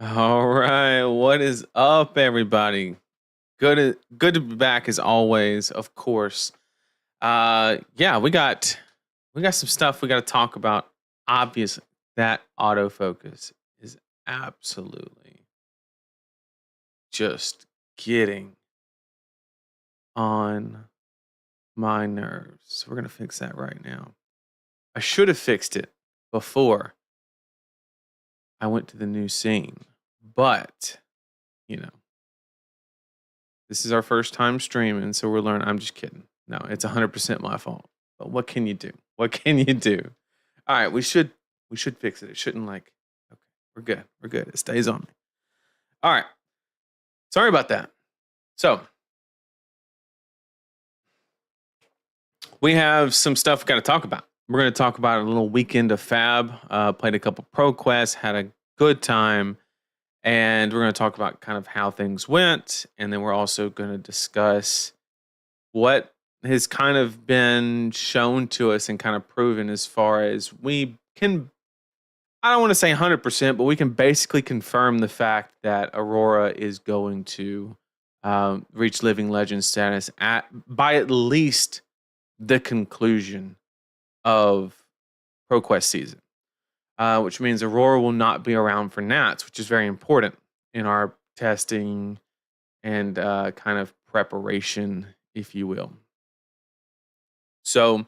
All right, what is up, everybody? Good to be back as always. Of course, yeah, we got some stuff we got to talk about. Obviously, that autofocus is absolutely just getting on my nerves. So we're gonna fix that right now. I should have fixed it before I went to the new scene, but you know. This is our first time streaming, so we're learning. I'm just kidding. No, it's 100% my fault. But what can you do? What can you do? All right, we should fix it. It shouldn't like. Okay, we're good. We're good. It stays on me. All right. Sorry about that. So we have some stuff we got to talk about. We're going to talk about a little weekend of Fab. Played a couple ProQuest, had a good time, and we're going to talk about kind of how things went, and then we're also going to discuss what has kind of been shown to us and kind of proven as far as we can. I don't want to say 100%, but we can basically confirm the fact that Aurora is going to reach living legend status by at least the conclusion of ProQuest season, which means Aurora will not be around for Nats, which is very important in our testing and kind of preparation, if you will. So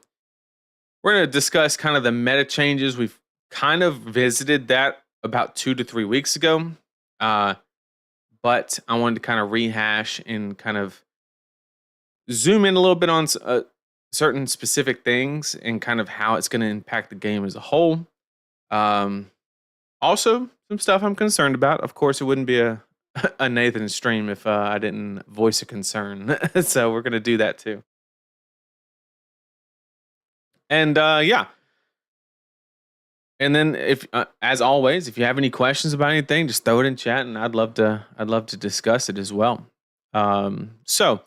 we're going to discuss kind of the meta changes. We've kind of visited that about 2 to 3 weeks ago. But I wanted to kind of rehash and kind of zoom in a little bit on certain specific things and kind of how it's going to impact the game as a whole. Also, some stuff I'm concerned about. Of course, it wouldn't be a Nathan stream if I didn't voice a concern. So we're going to do that too. And yeah. And then if as always, if you have any questions about anything, just throw it in chat and I'd love to discuss it as well. So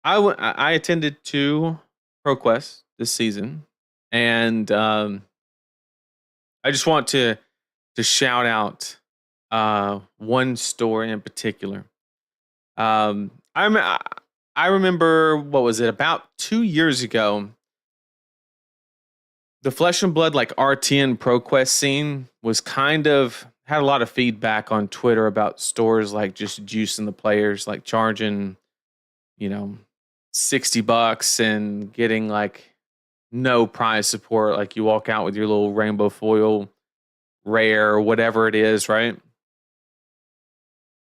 I attended 2 ProQuest this season, and I just want to shout out one story in particular. I remember, what was it, about 2 years ago, the Flesh and Blood like RTN ProQuest scene was kind of had a lot of feedback on Twitter about stores like just juicing the players, like charging, $60 and getting like no prize support. Like you walk out with your little rainbow foil rare or whatever it is, right?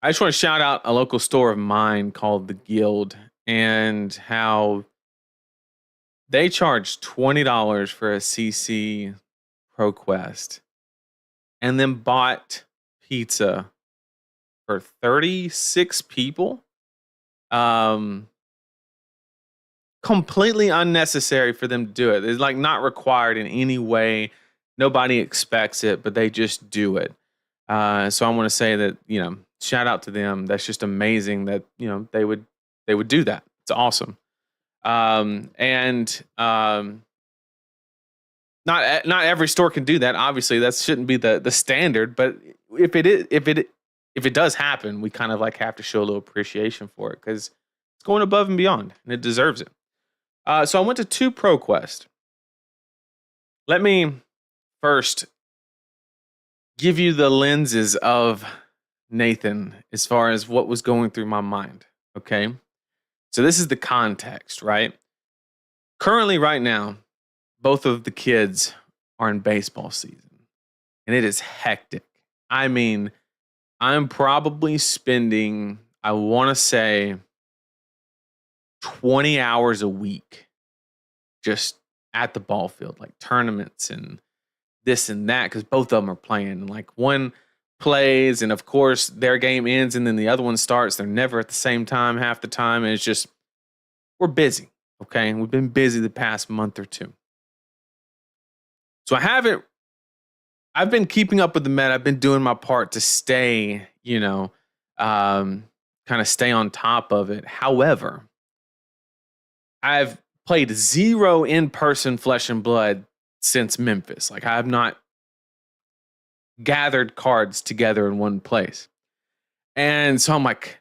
I just want to shout out a local store of mine called The Guild and how they charge $20 for a CC ProQuest and then bought pizza for 36 people. Completely unnecessary for them to do it. It's like not required in any way. Nobody expects it, but they just do it. So I want to say that, shout out to them. That's just amazing that, they would do that. It's awesome. Not every store can do that. Obviously, that shouldn't be the standard. But if it does happen, we kind of like have to show a little appreciation for it because it's going above and beyond, and it deserves it. So I went to 2 ProQuest. Let me first give you the lenses of Nathan as far as what was going through my mind. Okay. So this is the context, right? Currently, right now, both of the kids are in baseball season, and it is hectic. I mean, I'm probably spending, I want to say, 20 hours a week just at the ball field, like tournaments and this and that, because both of them are playing. And like one plays, and of course their game ends, and then the other one starts. They're never at the same time half the time. And it's just, we're busy. Okay. And we've been busy the past month or two. So I've been keeping up with the meta. I've been doing my part to stay, kind of stay on top of it. However, I've played 0 in-person Flesh and Blood since Memphis. Like I have not gathered cards together in one place. And so I'm like,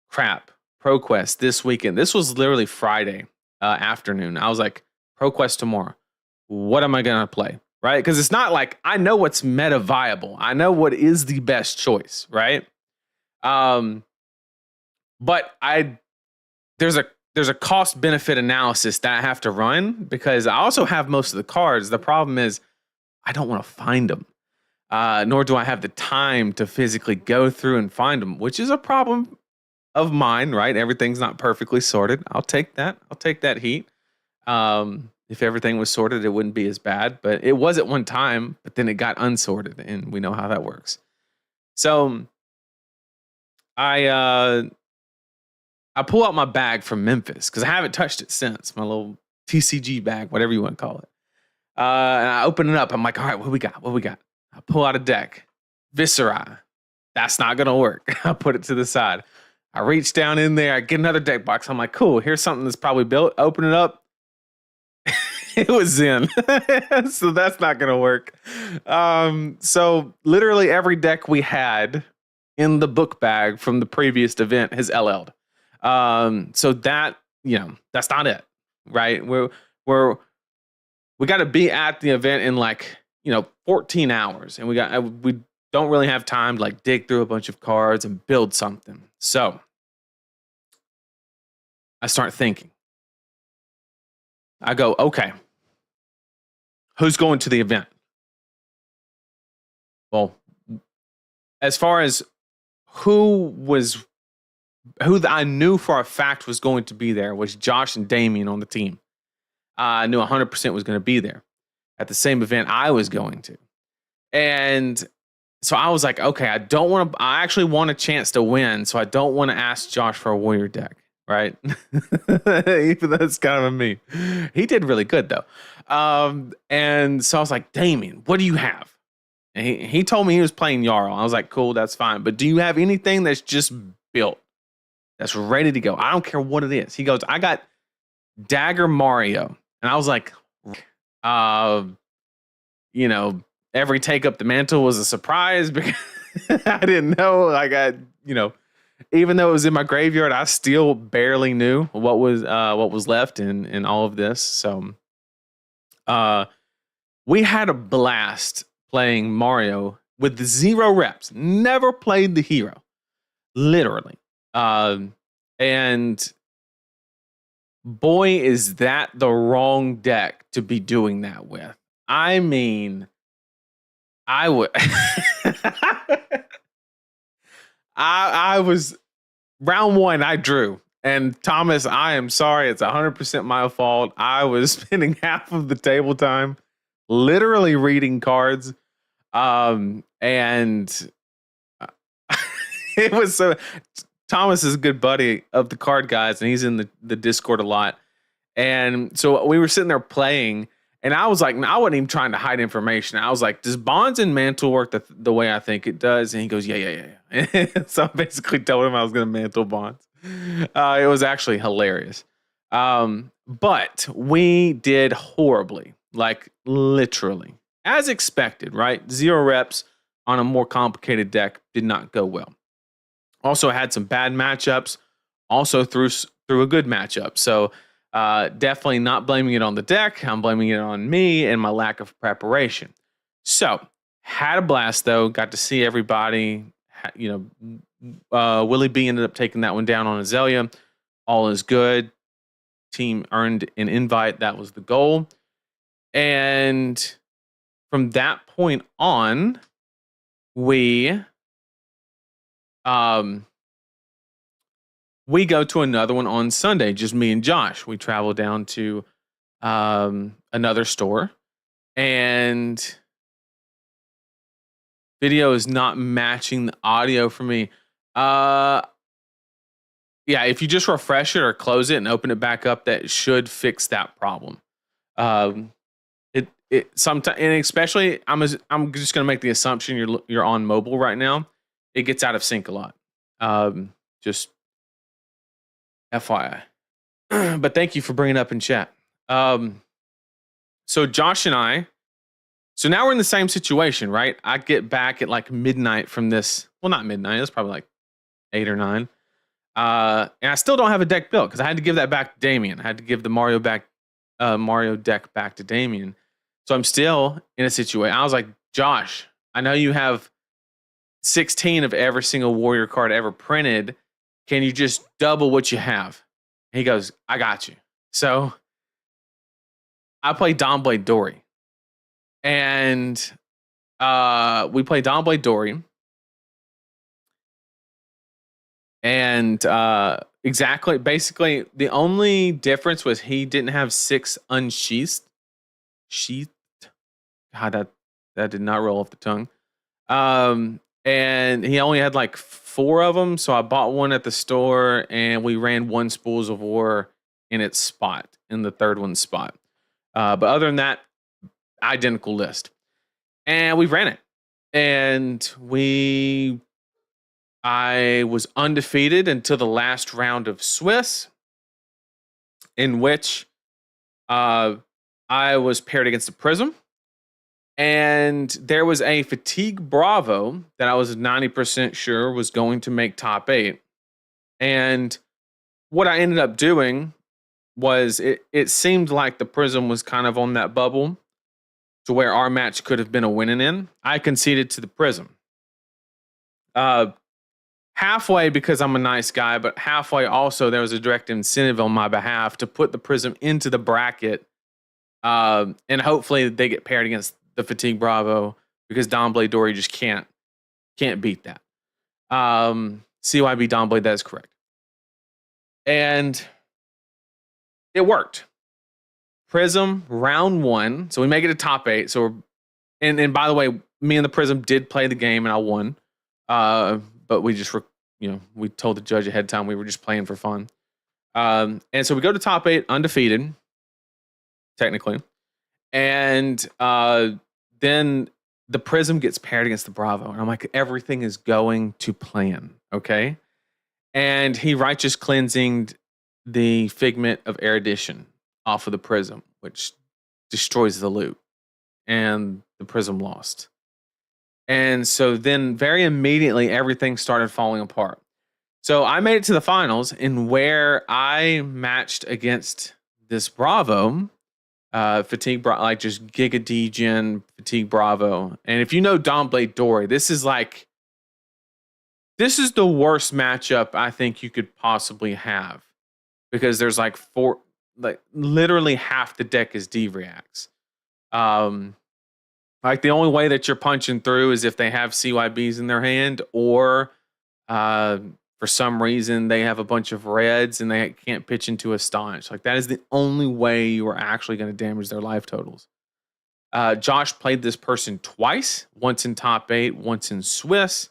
crap, ProQuest this weekend. This was literally Friday afternoon. I was like, ProQuest tomorrow. What am I going to play? Right? Because it's not like I know what's meta viable. I know what is the best choice, right? But there's a cost benefit analysis that I have to run because I also have most of the cards. The problem is I don't want to find them. Nor do I have the time to physically go through and find them, which is a problem of mine, right? Everything's not perfectly sorted. I'll take that. I'll take that heat. If everything was sorted, it wouldn't be as bad, but it was at one time, but then it got unsorted, and we know how that works. So I pull out my bag from Memphis because I haven't touched it since, my little TCG bag, whatever you want to call it. And I open it up. I'm like, all right, what we got? What we got? I pull out a deck. Viscera. That's not going to work. I put it to the side. I reach down in there. I get another deck box. I'm like, cool. Here's something that's probably built. Open it up. It was Zen. So that's not going to work. So literally every deck we had in the book bag from the previous event has LL'd. So that, that's not it, right? We got to be at the event in 14 hours, and we don't really have time to dig through a bunch of cards and build something. So I start thinking. I go, okay, who's going to the event? Well, as far as who I knew for a fact was going to be there was Josh and Damien on the team. I knew 100% was going to be there at the same event I was going to. And so I was like, okay, I actually want a chance to win, so I don't want to ask Josh for a warrior deck, right? Even though it's kind of a me. He did really good, though. And so I was like, Damien, what do you have? And he told me he was playing Jarl. I was like, cool, that's fine. But do you have anything that's just built, that's ready to go? I don't care what it is. He goes, I got Dagger Mario. And I was like, every take up the mantle was a surprise because I didn't know. Even though it was in my graveyard, I still barely knew what was left in all of this. So, we had a blast playing Mario with 0 reps. Never played the hero, literally. And boy, is that the wrong deck to be doing that with. I mean, I would. I was round 1. I drew, and Thomas, I am sorry. It's 100% my fault. I was spending half of the table time literally reading cards, and it was so. Thomas is a good buddy of TheCardGuyz, and he's in the Discord a lot. And so we were sitting there playing, and I was like, I wasn't even trying to hide information. I was like, does Bonds and Mantle work the way I think it does? And he goes, yeah. So I basically told him I was going to Mantle Bonds. It was actually hilarious. But we did horribly, literally, as expected, right? 0 reps on a more complicated deck did not go well. Also had some bad matchups, also through a good matchup. So definitely not blaming it on the deck. I'm blaming it on me and my lack of preparation. So had a blast, though. Got to see everybody. Willie B ended up taking that one down on Azalea. All is good. Team earned an invite. That was the goal. And from that point on, we go to another one on Sunday, just me and Josh. We travel down to another store, and video is not matching the audio for me. Yeah, if you just refresh it or close it and open it back up, that should fix that problem. It sometimes, and especially, I'm just gonna make the assumption you're on mobile right now. It gets out of sync a lot. Just FYI. But thank you for bringing it up in chat. So Josh and I So now we're in the same situation, right? I get back at like midnight from this. Well, not midnight. It's probably like 8 or 9. And I still don't have a deck built because I had to give that back to Damien. I had to give the Mario deck back to Damien. So I'm still in a situation. I was like, Josh, I know you have 16 of every single warrior card ever printed. Can you just double what you have? And he goes, I got you. So I play Dawnblade Dory. And we play Dawnblade Dory. And basically, the only difference was he didn't have 6 unsheathed. God, that did not roll off the tongue. And he only had like 4 of them, so I bought one at the store, and we ran 1 Spools of War in its spot, in the third one's spot. But other than that, identical list. And we ran it. And I was undefeated until the last round of Swiss, in which I was paired against the Prism. And there was a Fatigue Bravo that I was 90% sure was going to make top 8. And what I ended up doing was it seemed like the Prism was kind of on that bubble to where our match could have been a winning in. I conceded to the Prism. Halfway because I'm a nice guy, but halfway also there was a direct incentive on my behalf to put the Prism into the bracket. And hopefully they get paired against the Fatigue Bravo, because Dawnblade Dory just can't beat that. CYB Dawnblade, that is correct. And it worked. Prism round 1, so we make it a top 8. So and by the way, me and the Prism did play the game and I won. But we just we told the judge ahead of time we were just playing for fun. And so we go to top 8 undefeated, technically. And then the Prism gets paired against the Bravo. And I'm like, everything is going to plan, okay? And he righteous cleansinged the Figment of Erudition off of the Prism, which destroys the loot. And the Prism lost. And so then very immediately, everything started falling apart. So I made it to the finals, in where I matched against this Bravo, Fatigue Bravo, like just Giga Degen Fatigue Bravo. And if you know Dawnblade Dory, this is the worst matchup I think you could possibly have, because there's like literally half the deck is D-reacts. Like the only way that you're punching through is if they have CYBs in their hand, or for some reason they have a bunch of reds and they can't pitch into a staunch. Like that is the only way you are actually going to damage their life totals. Josh played this person twice, once in top 8, once in Swiss,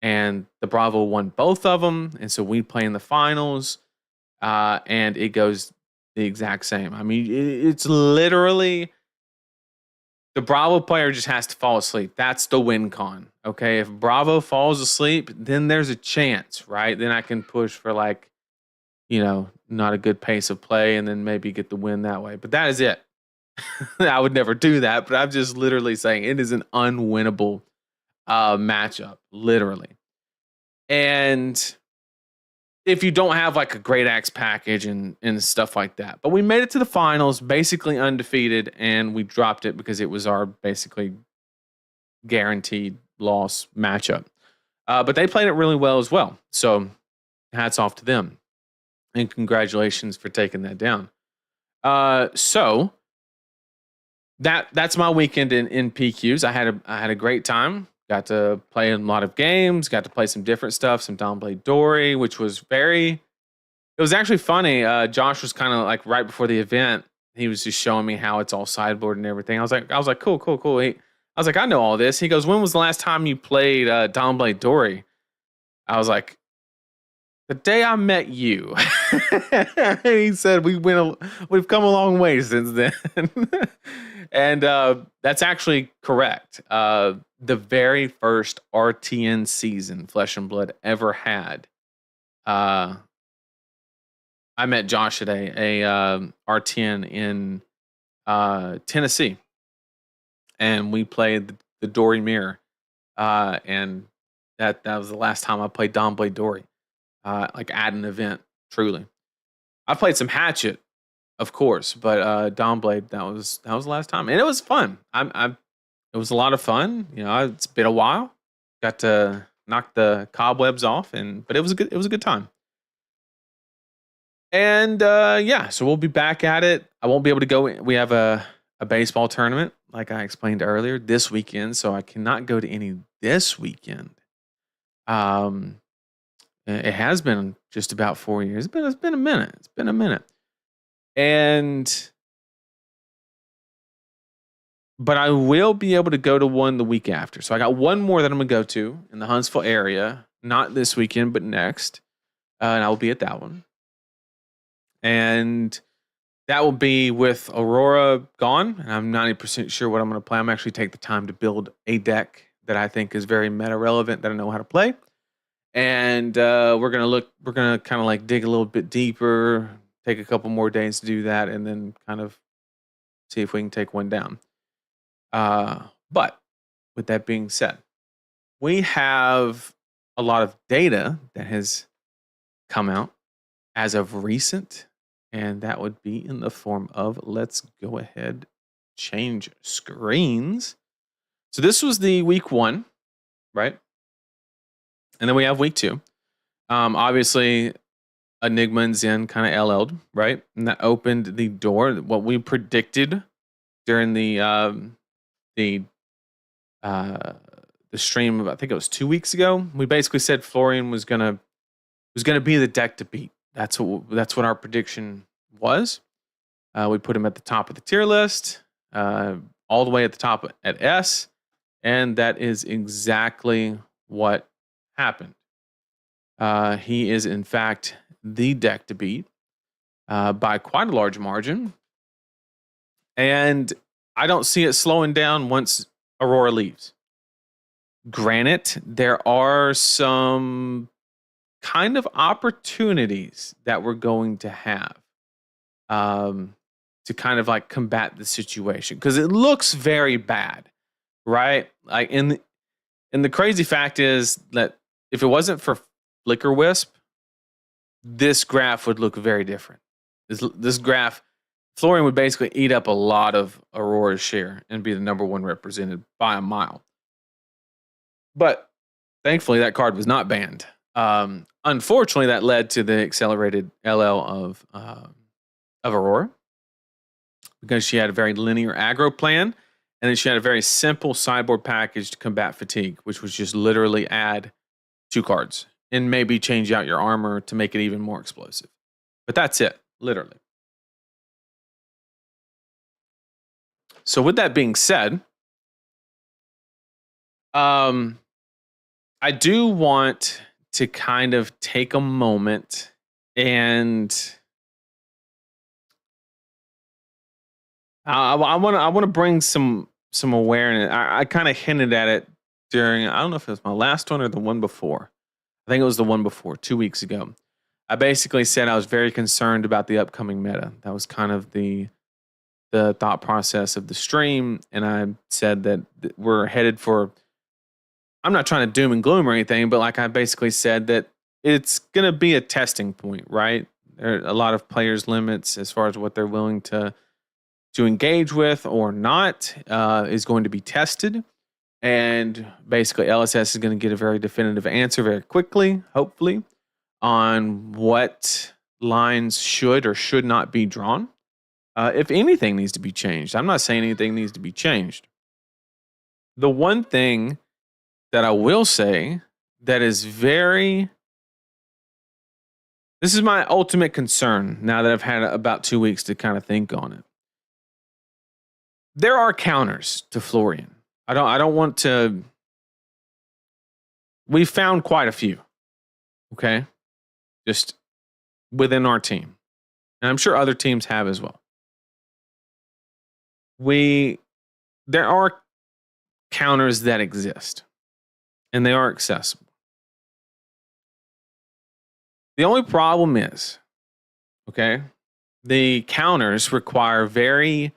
and the Bravo won both of them. And so we play in the finals, and it goes the exact same. I mean, it's literally the Bravo player just has to fall asleep. That's the win con. Okay. If Bravo falls asleep, then there's a chance, right? Then I can push for not a good pace of play, and then maybe get the win that way. But that is it. I would never do that, but I'm just literally saying it is an unwinnable matchup, literally. And if you don't have like a great axe package and stuff like that. But we made it to the finals, basically undefeated, and we dropped it because it was our basically guaranteed loss matchup. But they played it really well as well. So hats off to them. And congratulations for taking that down. So that's my weekend in PQs. I had a great time. Got to play a lot of games, got to play some different stuff, some Dawnblade Dory, which was it was actually funny. Josh was kind of like right before the event, he was just showing me how it's all sideboard and everything. I was like, cool. I was like, I know all this. He goes, when was the last time you played Dawnblade Dory? I was like, the day I met you. He said, we've come a long way since then. And that's actually correct. The very first RTN season Flesh and Blood ever had, I met Josh at a RTN in Tennessee. and we played the Dory Mirror. And that was the last time I played Dawnblade Dory, like at an event. Truly, I played some Hatchet, of course, but Dawnblade that was the last time, and it was fun. It was a lot of fun. You know, it's been a while. Got to knock the cobwebs off, but it was a good time. And yeah, so we'll be back at it. I won't be able to go. We have a baseball tournament, like I explained earlier, this weekend, so I cannot go to any this weekend. Um, it has been just about 4 years. It's been a minute. It's been a minute. And but I will be able to go to one the week after. So I got one more that I'm gonna go to in the Huntsville area, not this weekend, but next. And I will be at that one. And that will be with Aurora gone. And I'm 90% sure what I'm gonna play. I'm actually take the time to build a deck that I think is very meta relevant that I know how to play. And we're gonna kind of like dig a little bit deeper, take a couple more days to do that, and then kind of see if we can take one down. But with that being said, we have a lot of data that has come out as of recent, and that would be in the form of, let's go ahead, change screens. So this was the week 1, right? And then we have week 2. Obviously, Enigma and Zen kind of LL'd, right? And that opened the door. What we predicted during the stream of, I think it was 2 weeks ago, we basically said Florian was gonna be the deck to beat. That's what our prediction was. We put him at the top of the tier list, all the way at the top at S, and that is exactly what happened. He is in fact the deck to beat by quite a large margin, and I don't see it slowing down once Aurora leaves. Granted, there are some kind of opportunities that we're going to have to kind of like combat the situation, because it looks very bad, right? Like, and the crazy fact is that if it wasn't for Flicker Wisp, this graph would look very different. This graph, Florian would basically eat up a lot of Aurora's share and be the number 1 represented by a mile. But thankfully, that card was not banned. Unfortunately, that led to the accelerated LL of Aurora, because she had a very linear aggro plan, and then she had a very simple sideboard package to combat fatigue, which was just literally add 2 cards and maybe change out your armor to make it even more explosive. But that's it, literally. So with that being said, I do want to kind of take a moment and I want to bring some awareness. I kind of hinted at it during, I don't know if it was my last one or the one before. I think it was the one before, 2 weeks ago. I basically said I was very concerned about the upcoming meta. That was kind of the thought process of the stream, and I said that we're headed for, I'm not trying to doom and gloom or anything, but like I basically said that it's going to be a testing point, right? There are a lot of players' limits as far as what they're willing to engage with or not is going to be tested. And basically LSS is going to get a very definitive answer very quickly, hopefully, on what lines should or should not be drawn. If anything needs to be changed. I'm not saying anything needs to be changed. The one thing that I will say that is this is my ultimate concern now that I've had about 2 weeks to kind of think on it. There are counters to Florian. I don't want to. We found quite a few. Okay? Just within our team. And I'm sure other teams have as well. There are counters that exist, and they are accessible. The only problem is, okay, the counters require very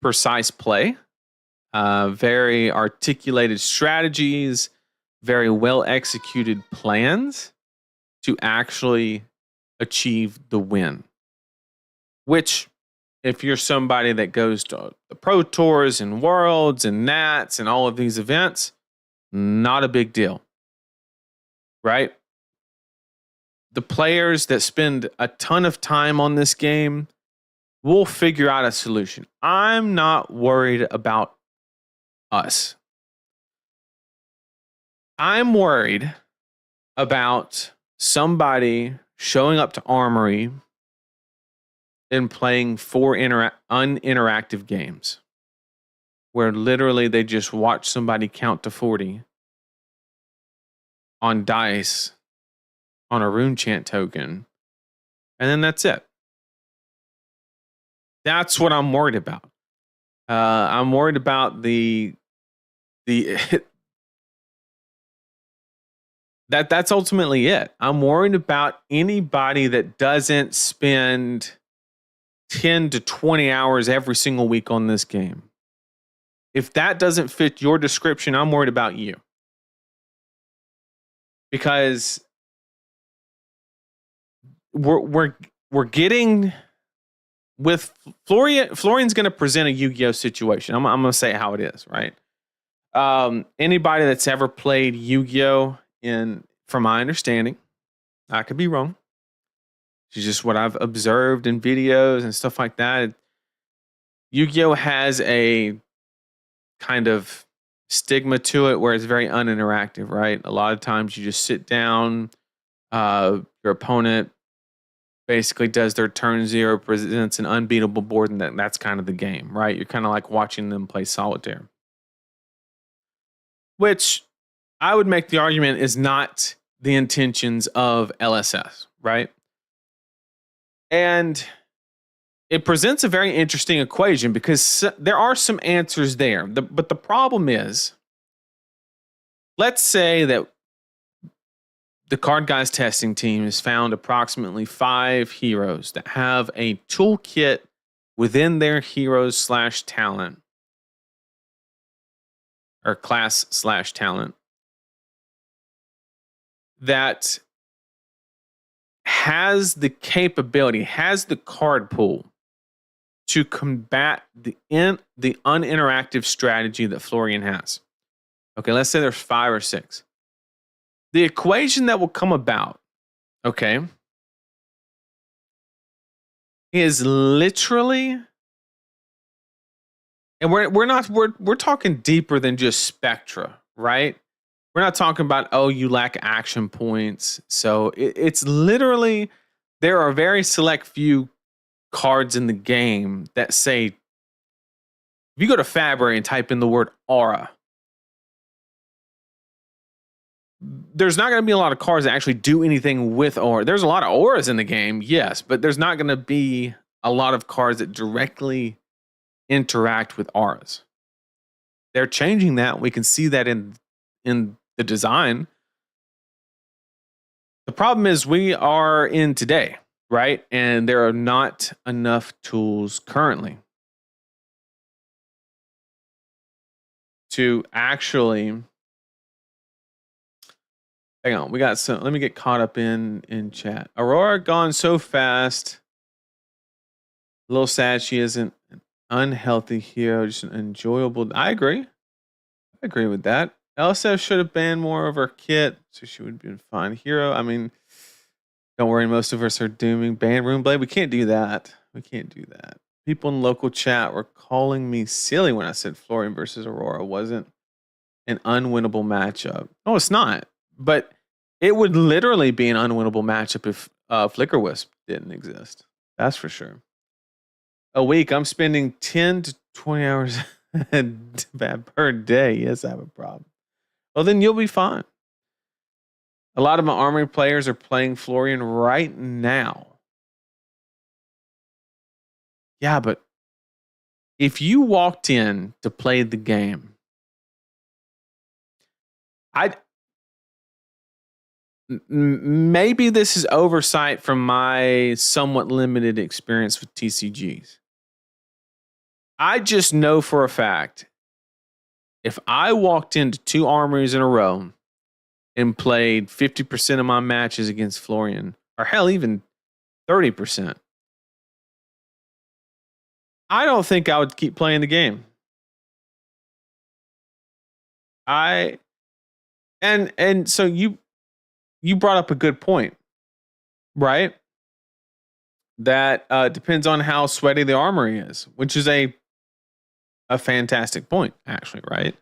precise play, very articulated strategies, very well executed plans to actually achieve the win. Which, if you're somebody that goes to the Pro Tours and Worlds and Nats and all of these events, not a big deal, right? The players that spend a ton of time on this game will figure out a solution. I'm not worried about us. I'm worried about somebody showing up to Armory and playing 4 uninteractive games where literally they just watch somebody count to 40 on dice on a rune chant token, and then that's it. That's what I'm worried about. I'm worried about the that's ultimately it. I'm worried about anybody that doesn't spend 10 to 20 hours every single week on this game. If that doesn't fit your description, I'm worried about you. Because we're getting with Florian's going to present a Yu-Gi-Oh situation. I'm going to say how it is, right? Anybody that's ever played Yu-Gi-Oh, from my understanding, I could be wrong. It's just what I've observed in videos and stuff like that. Yu-Gi-Oh has a kind of stigma to it where it's very uninteractive, right? A lot of times you just sit down, your opponent basically does their turn 0, presents an unbeatable board, and that's kind of the game, right? You're kind of like watching them play solitaire. Which I would make the argument is not the intentions of LSS, right? And it presents a very interesting equation because there are some answers there. But the problem is, let's say that the TheCardGuyz testing team has found approximately 5 heroes that have a toolkit within their heroes/talent or class/talent that has the capability, has the card pool to combat the uninteractive strategy that Florian has. Okay, let's say there's 5 or 6. The equation that will come about, okay, is literally, and we're talking deeper than just Spectra, right? We're not talking about, oh, you lack action points. So it's literally, there are very select few cards in the game that say, if you go to Fabry and type in the word aura, there's not going to be a lot of cards that actually do anything with aura. There's a lot of auras in the game, yes, but there's not going to be a lot of cards that directly interact with auras. They're changing that. We can see that in the design. The problem is we are in today, right? And there are not enough tools currently to actually, hang on, we got some, let me get caught up in chat. Aurora gone so fast. A little sad she isn't an unhealthy hero, just an enjoyable. I agree with that. LSF should have banned more of her kit, so she would be a fine hero. I mean, don't worry, most of us are dooming ban Runeblade. We can't do that. People in local chat were calling me silly when I said Florian versus Aurora wasn't an unwinnable matchup. No, it's not. But it would literally be an unwinnable matchup if Flicker Wisp didn't exist. That's for sure. A week, I'm spending 10 to 20 hours per day. Yes, I have a problem. Well, then you'll be fine. A lot of my Armory players are playing Florian right now. Yeah, but if you walked in to play the game, maybe this is oversight from my somewhat limited experience with TCGs. I just know for a fact, if I walked into 2 armories in a row and played 50% of my matches against Florian, or hell, even 30%, I don't think I would keep playing the game. And so you brought up a good point, right? That depends on how sweaty the armory is, which is a fantastic point, actually, right?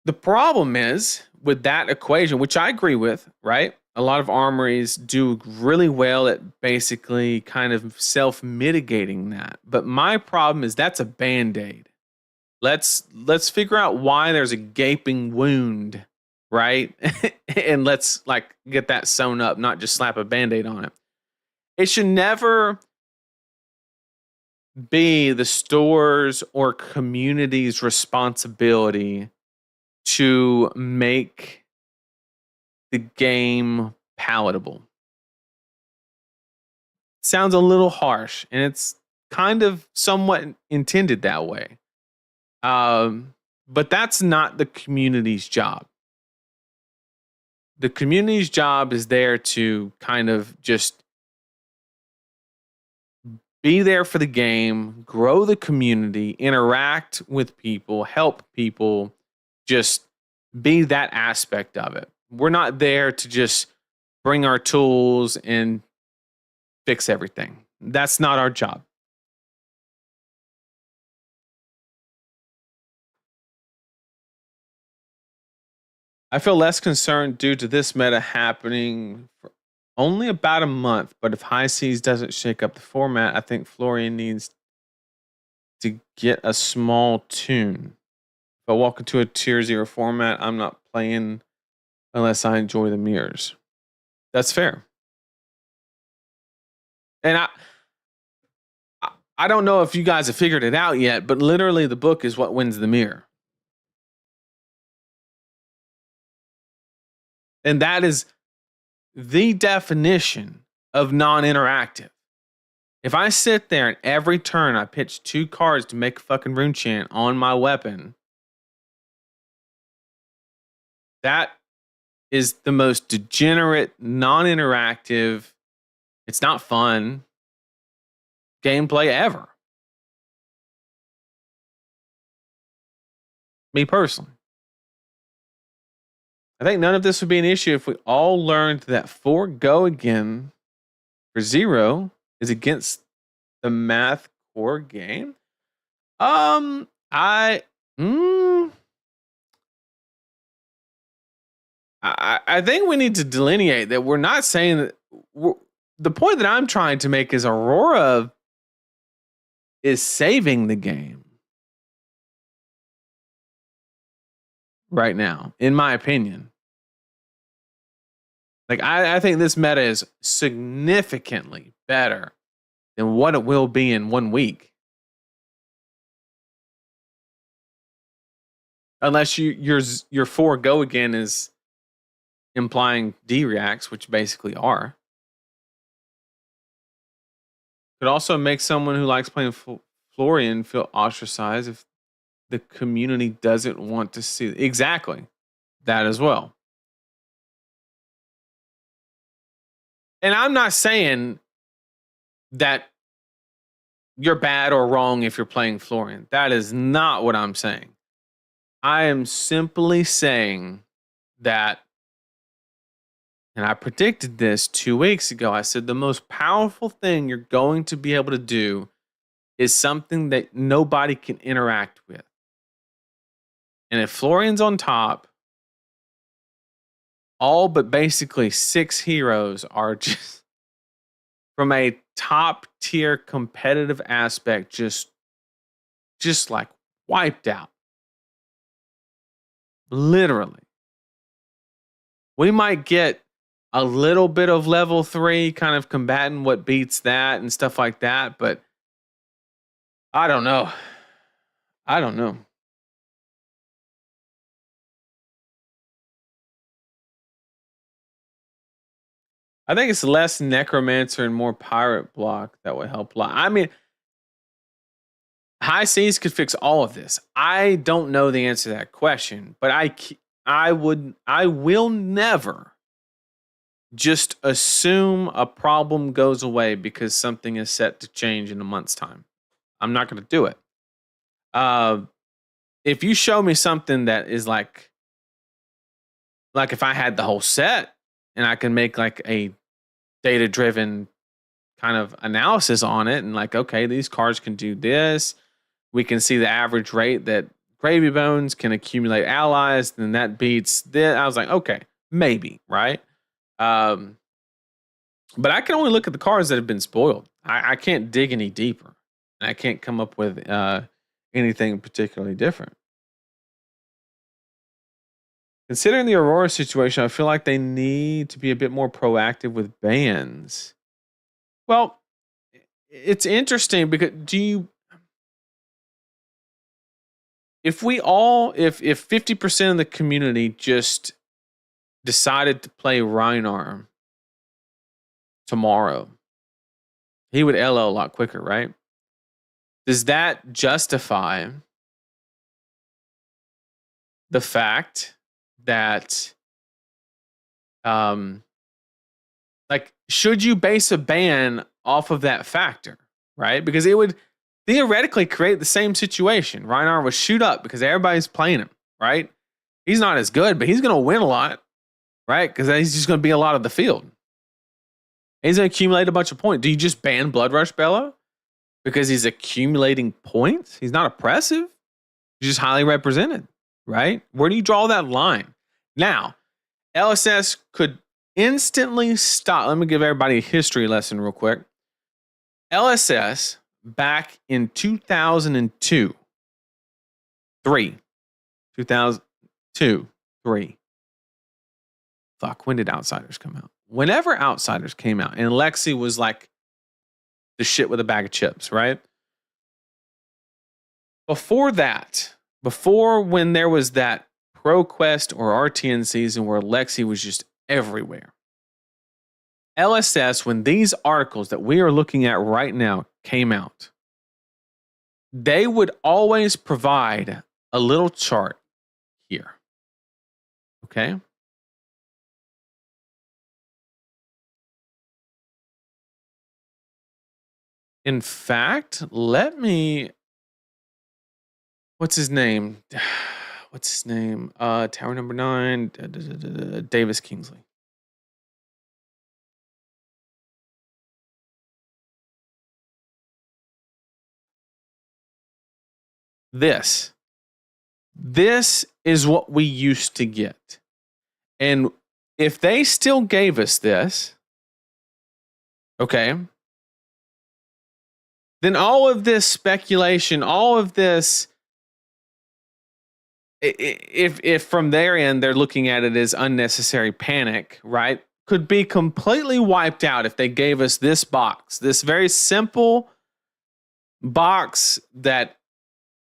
The problem is with that equation, which I agree with, right? A lot of armories do really well at basically kind of self-mitigating that. But my problem is that's a band-aid. Let's figure out why there's a gaping wound, right? And let's like get that sewn up, not just slap a band-aid on it. It should never be the store's or community's responsibility to make the game palatable. Sounds a little harsh, and it's kind of somewhat intended that way. But that's not the community's job. The community's job is there to kind of just be there for the game, grow the community, interact with people, help people, just be that aspect of it. We're not there to just bring our tools and fix everything. That's not our job. I feel less concerned due to this meta happening for only about a month, but if High Seas doesn't shake up the format, I think Florian needs to get a small tune. If I walk into a tier 0 format, I'm not playing unless I enjoy the mirrors. That's fair. And I don't know if you guys have figured it out yet, but literally the book is what wins the mirror. And that is the definition of non-interactive. If I sit there and every turn I pitch 2 cards to make a fucking rune chant on my weapon, that is the most degenerate, non-interactive, it's not fun gameplay ever. Me personally. I think none of this would be an issue if we all learned that go again for 0 is against the math core game. I think we need to delineate that we're not saying that the point that I'm trying to make is Aurora is saving the game right now, in my opinion. Like, I think this meta is significantly better than what it will be in 1 week. Unless your 4 go again is implying D-reacts, which basically are. Could also make someone who likes playing Florian feel ostracized if the community doesn't want to see exactly that as well. And I'm not saying that you're bad or wrong if you're playing Florian. That is not what I'm saying. I am simply saying that, and I predicted this 2 weeks ago. I said the most powerful thing you're going to be able to do is something that nobody can interact with. And if Florian's on top, all but basically 6 heroes are just, from a top tier competitive aspect, just like wiped out. Literally. We might get a little bit of level 3 kind of combating what beats that and stuff like that, but I don't know. I think it's less necromancer and more pirate block that would help a lot. I mean, High seas could fix all of this. I don't know the answer to that question, but I will never just assume a problem goes away because something is set to change in a month's time. I'm not going to do it. If you show me something that is like if I had the whole set and I can make like a data driven kind of analysis on it and like, okay, these cards can do this. We can see the average rate that Gravy Bones can accumulate allies, then that beats this. I was like, okay, maybe, right? But I can only look at the cards that have been spoiled. I can't dig any deeper. And I can't come up with anything particularly different. Considering the Aurora situation, I feel like they need to be a bit more proactive with bans. Well, it's interesting because if 50% of the community just decided to play Rhinar tomorrow, he would LL a lot quicker, right? Does that justify the fact that should you base a ban off of that factor, right? Because it would theoretically create the same situation. Rhinar would shoot up because everybody's playing him, right? He's not as good, but he's going to win a lot, right? Because he's just going to be a lot of the field. He's going to accumulate a bunch of points. Do you just ban Blood Rush Bella because he's accumulating points? He's not oppressive. He's just highly represented, right? Where do you draw that line? Now, LSS could instantly stop. Let me give everybody a history lesson real quick. LSS back in 2002, 3. Fuck, when did Outsiders come out? Whenever Outsiders came out, and Lexi was like the shit with a bag of chips, right? Before that, before when there was that ProQuest or RTN season where Lexi was just everywhere, LSS, when these articles that we are looking at right now came out, they would always provide a little chart here. Okay? In fact, let me... What's his name? Tower number 9, Davis Kingsley. This is what we used to get. And if they still gave us this, okay, then all of this speculation, all of this, if from their end they're looking at it as unnecessary panic, right, could be completely wiped out if they gave us this box, this very simple box that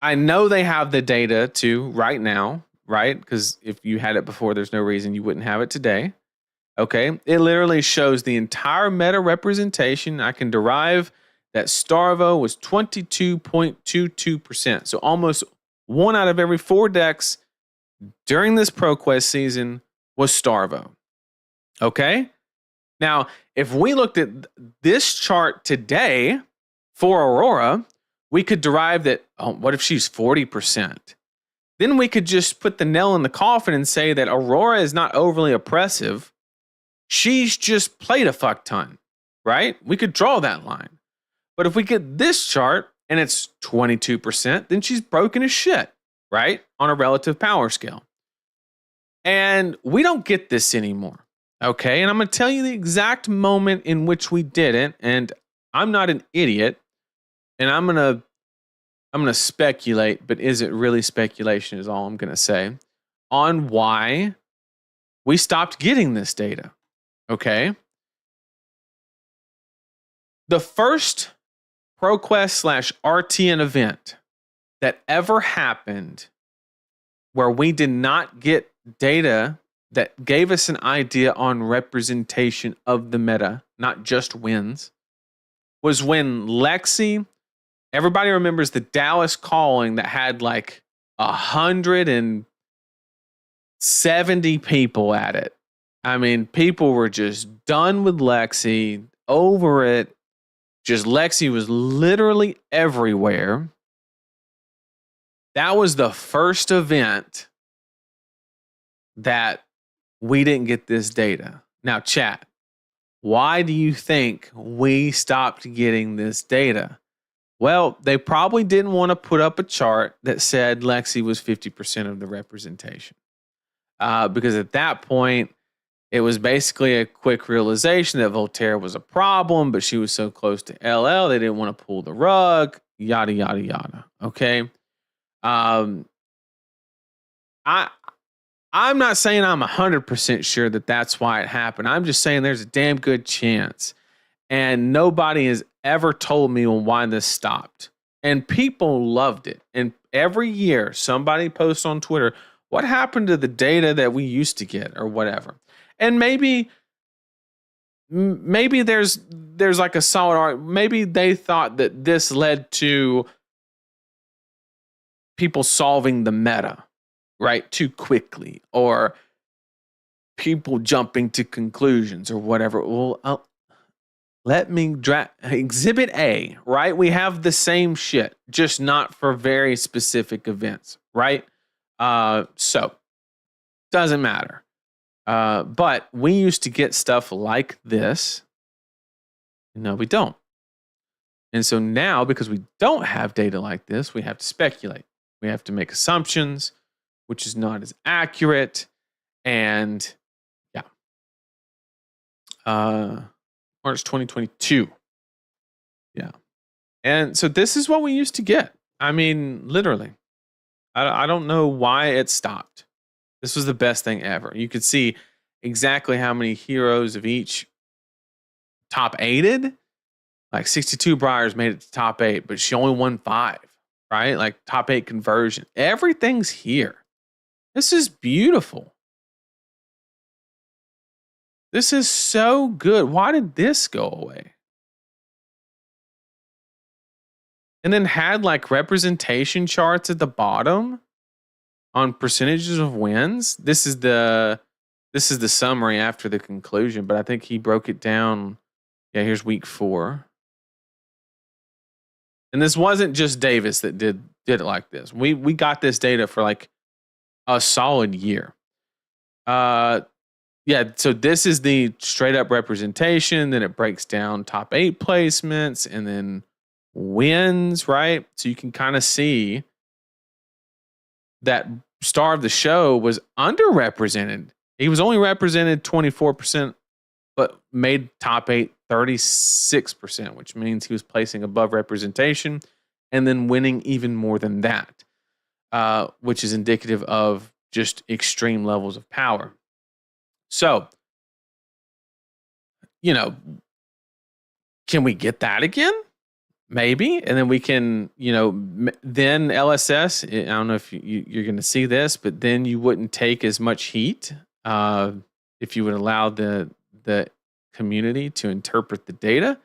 I know they have the data to right now, right? Because if you had it before, there's no reason you wouldn't have it today. Okay. It literally shows the entire meta representation. I can derive that Starvo was 22.22%. So almost 1 out of every 4 decks during this ProQuest season was Starvo. Okay. Now, if we looked at this chart today for Aurora, we could derive that, what if she's 40%? Then we could just put the nail in the coffin and say that Aurora is not overly oppressive. She's just played a fuck ton, right? We could draw that line. But if we get this chart and it's 22%, then she's broken as shit, right? On a relative power scale. And we don't get this anymore, okay? And I'm going to tell you the exact moment in which we didn't. And I'm not an idiot. And I'm gonna speculate, but is it really speculation is all I'm gonna say, on why we stopped getting this data. Okay. The first ProQuest / RTN event that ever happened where we did not get data that gave us an idea on representation of the meta, not just wins, was when Lexi Everybody remembers the Dallas Calling that had like 170 people at it. I mean, people were just done with Lexi, over it. Just Lexi was literally everywhere. That was the first event that we didn't get this data. Now, chat, why do you think we stopped getting this data? Well, they probably didn't want to put up a chart that said Lexi was 50% of the representation. Because at that point, it was basically a quick realization that Voltaire was a problem, but she was so close to LL, they didn't want to pull the rug, yada, yada, yada. Okay. I'm not saying I'm 100% sure that that's why it happened. I'm just saying there's a damn good chance. And nobody has ever told me why this stopped. And people loved it. And every year, somebody posts on Twitter, what happened to the data that we used to get or whatever. And maybe there's like a solid argument. Maybe they thought that this led to people solving the meta, right, too quickly, or people jumping to conclusions or whatever. Well, let me Exhibit A, right? We have the same shit, just not for very specific events, right? So doesn't matter. But we used to get stuff like this. No, we don't. And so now, because we don't have data like this, we have to speculate. We have to make assumptions, which is not as accurate. And yeah. March 2022. Yeah. And so this is what we used to get. I mean, literally. I don't know why it stopped. This was the best thing ever. You could see exactly how many heroes of each top 8'd. Like 62 Briars made it to top 8, but she only won 5, right? Like top 8 conversion. Everything's here. This is beautiful. This is so good. Why did this go away? And then had like representation charts at the bottom on percentages of wins. This is the summary after the conclusion, but I think he broke it down. Yeah, here's week 4. And this wasn't just Davis that did it like this. We got this data for like a solid year. Yeah, so this is the straight up representation. Then it breaks down top 8 placements and then wins, right? So you can kind of see that star of the show was underrepresented. He was only represented 24%, but made top 8 36%, which means he was placing above representation and then winning even more than that, which is indicative of just extreme levels of power. So, can we get that again? Maybe. And then we can, then LSS, I don't know if you're going to see this, but then you wouldn't take as much heat if you would allow the community to interpret the data.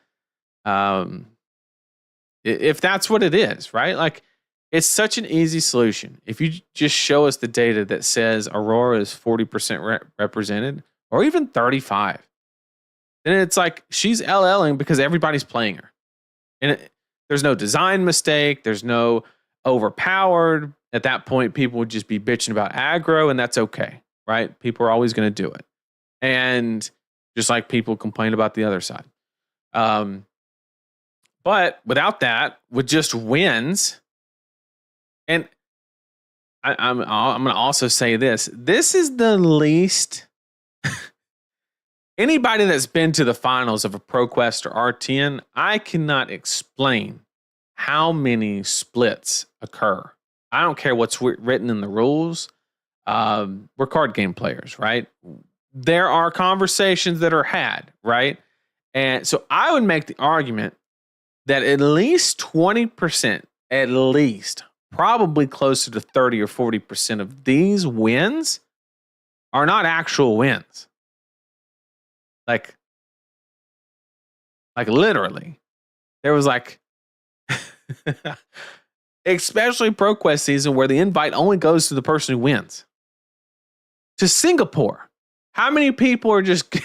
If that's what it is, right? Like, it's such an easy solution. If you just show us the data that says Aurora is 40% represented, or even 35%, then it's like she's LLing because everybody's playing her. And there's no design mistake. There's no overpowered. At that point, people would just be bitching about aggro, and that's okay, right? People are always going to do it. And just like people complain about the other side. But without that, with just wins, and I'm going to also say this. This is the least... Anybody that's been to the finals of a ProQuest or RTN, I cannot explain how many splits occur. I don't care what's written in the rules. We're card game players, right? There are conversations that are had, right? And so I would make the argument that at least 20%, at least, probably closer to 30 or 40% of these wins are not actual wins. Like literally, there was like Especially ProQuest season where the invite only goes to the person who wins. To Singapore. How many people are just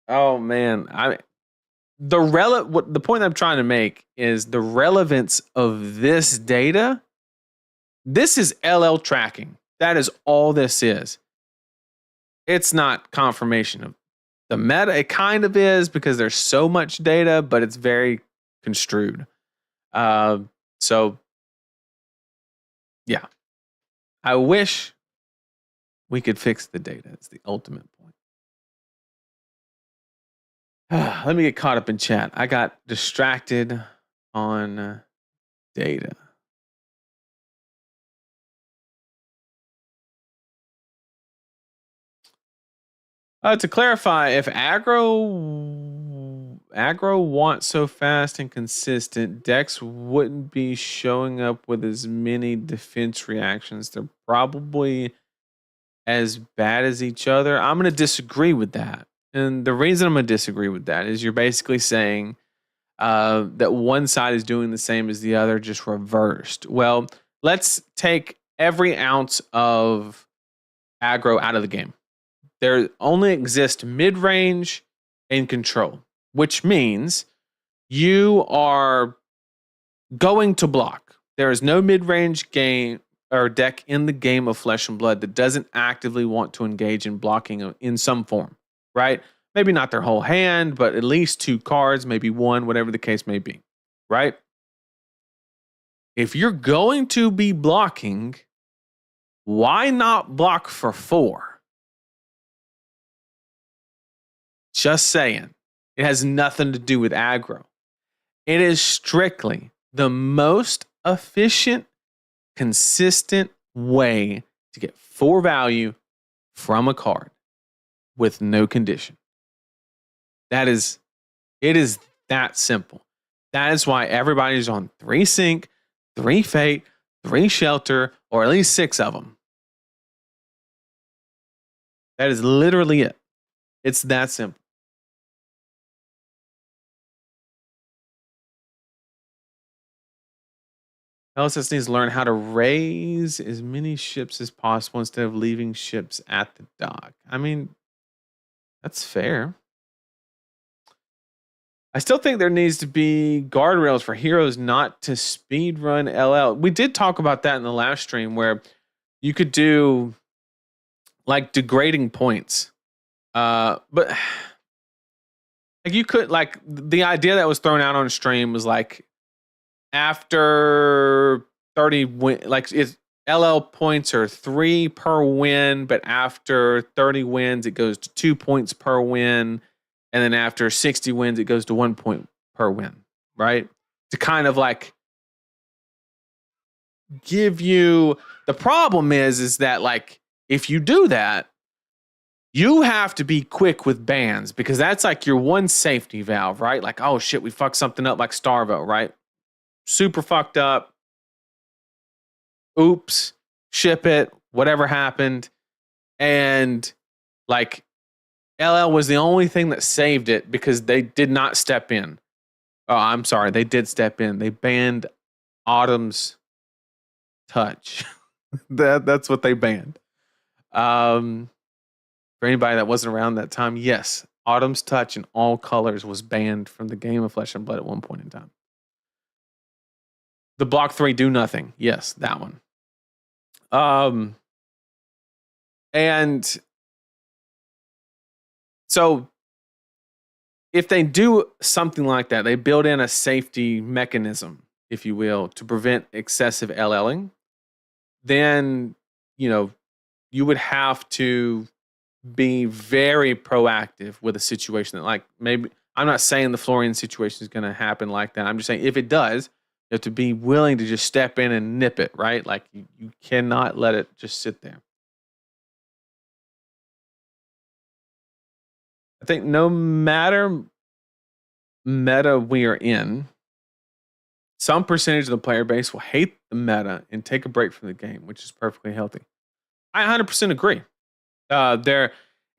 oh man. The point I'm trying to make is the relevance of this data. This is LL tracking. That is all this is. It's not confirmation of the meta. It kind of is because there's so much data, but it's very construed. So yeah, I wish we could fix the data. It's the ultimate point. Let me get caught up in chat. I got distracted on data. To clarify, if aggro wants so fast and consistent, decks wouldn't be showing up with as many defense reactions. They're probably as bad as each other. I'm going to disagree with that. And the reason I'm going to disagree with that is you're basically saying that one side is doing the same as the other, just reversed. Well, let's take every ounce of aggro out of the game. There only exist mid-range and control, which means you are going to block. There is no mid-range game or deck in the game of Flesh and Blood that doesn't actively want to engage in blocking in some form, right? Maybe not their whole hand, but at least 2 cards, maybe 1, whatever the case may be, right? If you're going to be blocking, why not block for 4? Just saying. It has nothing to do with aggro. It is strictly the most efficient, consistent way to get 4 value from a card with no condition. It is that simple. That is why everybody's on 3 Sync, 3 Fate, 3 Shelter, or at least 6 of them. That is literally it. It's that simple. LSS needs to learn how to raise as many ships as possible instead of leaving ships at the dock. I mean, that's fair. I still think there needs to be guardrails for heroes not to speedrun LL. We did talk about that in the last stream where you could do like degrading points. But like you could like the idea that was thrown out on stream was like after 30 like it's LL points are 3 per win, but after 30 wins it goes to 2 points per win, and then after 60 wins it goes to 1 point per win, right? To kind of like give you the problem is that like if you do that, you have to be quick with bans because that's like your one safety valve, right? Like, oh shit, we fucked something up like Starvo, right? Super fucked up. Oops, ship it, whatever happened. And like LL was the only thing that saved it because they did not step in. Oh, I'm sorry, they did step in. They banned Autumn's Touch. That's what they banned. For anybody that wasn't around that time, yes, Autumn's Touch in all colors was banned from the game of Flesh and Blood at one point in time. The block 3 do nothing. Yes, that one. And so if they do something like that, they build in a safety mechanism, if you will, to prevent excessive LLing, then, you know, you would have to be very proactive with a situation that like maybe I'm not saying the Florian situation is going to happen like that. I'm just saying if it does, you have to be willing to just step in and nip it, right? Like you cannot let it just sit there. I think no matter meta we are in, some percentage of the player base will hate the meta and take a break from the game, which is perfectly healthy. I 100% agree.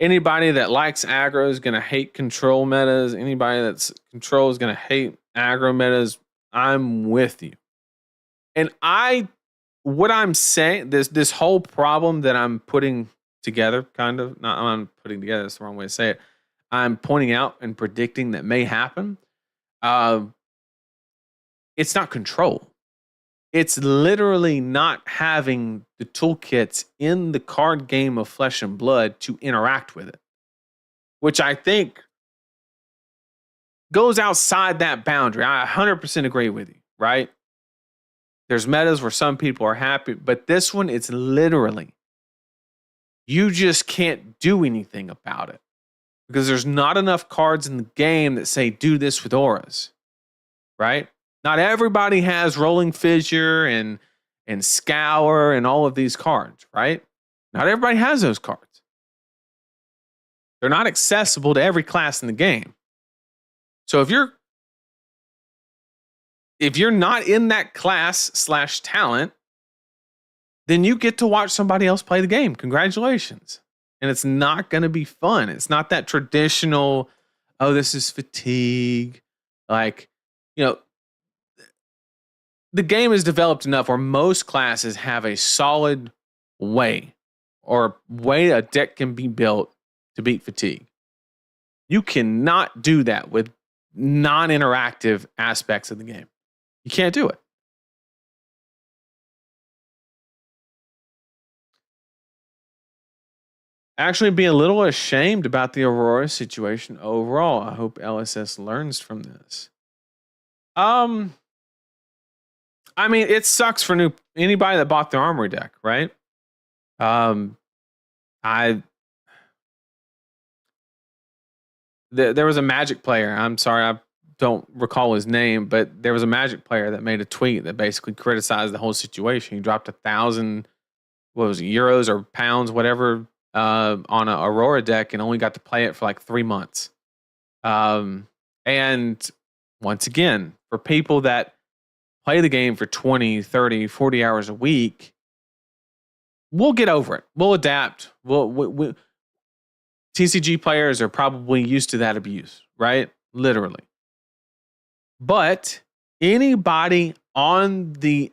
Anybody that likes aggro is going to hate control metas. Anybody that's control is going to hate aggro metas. I'm with you. And what I'm saying, this whole problem that I'm putting together, kind of, not I'm putting together, that's the wrong way to say it. I'm pointing out and predicting that may happen. Uh, it's not control. It's literally not having the toolkits in the card game of Flesh and Blood to interact with it, which I think goes outside that boundary. I 100% agree with you, right? There's metas where some people are happy, but this one, it's literally, you just can't do anything about it because there's not enough cards in the game that say do this with auras, right? Not everybody has Rolling Fissure and Scour and all of these cards, right? Not everybody has those cards. They're not accessible to every class in the game. So if you're not in that class / talent, then you get to watch somebody else play the game. Congratulations. And it's not going to be fun. It's not that traditional, oh, this is fatigue. Like, the game is developed enough where most classes have a solid way a deck can be built to beat fatigue. You cannot do that with non-interactive aspects of the game. You can't do it. Actually, be a little ashamed about the Aurora situation overall. I hope LSS learns from this. I mean, it sucks for anybody that bought the Armory deck, right? There was a Magic player. I'm sorry, I don't recall his name, but there was a Magic player that made a tweet that basically criticized the whole situation. He dropped 1,000, what was it, euros or pounds, whatever, on an Aurora deck and only got to play it for like 3 months. And once again, for people that play the game for 20, 30, 40 hours a week, we'll get over it. We'll adapt. TCG players are probably used to that abuse, right? Literally. But anybody on the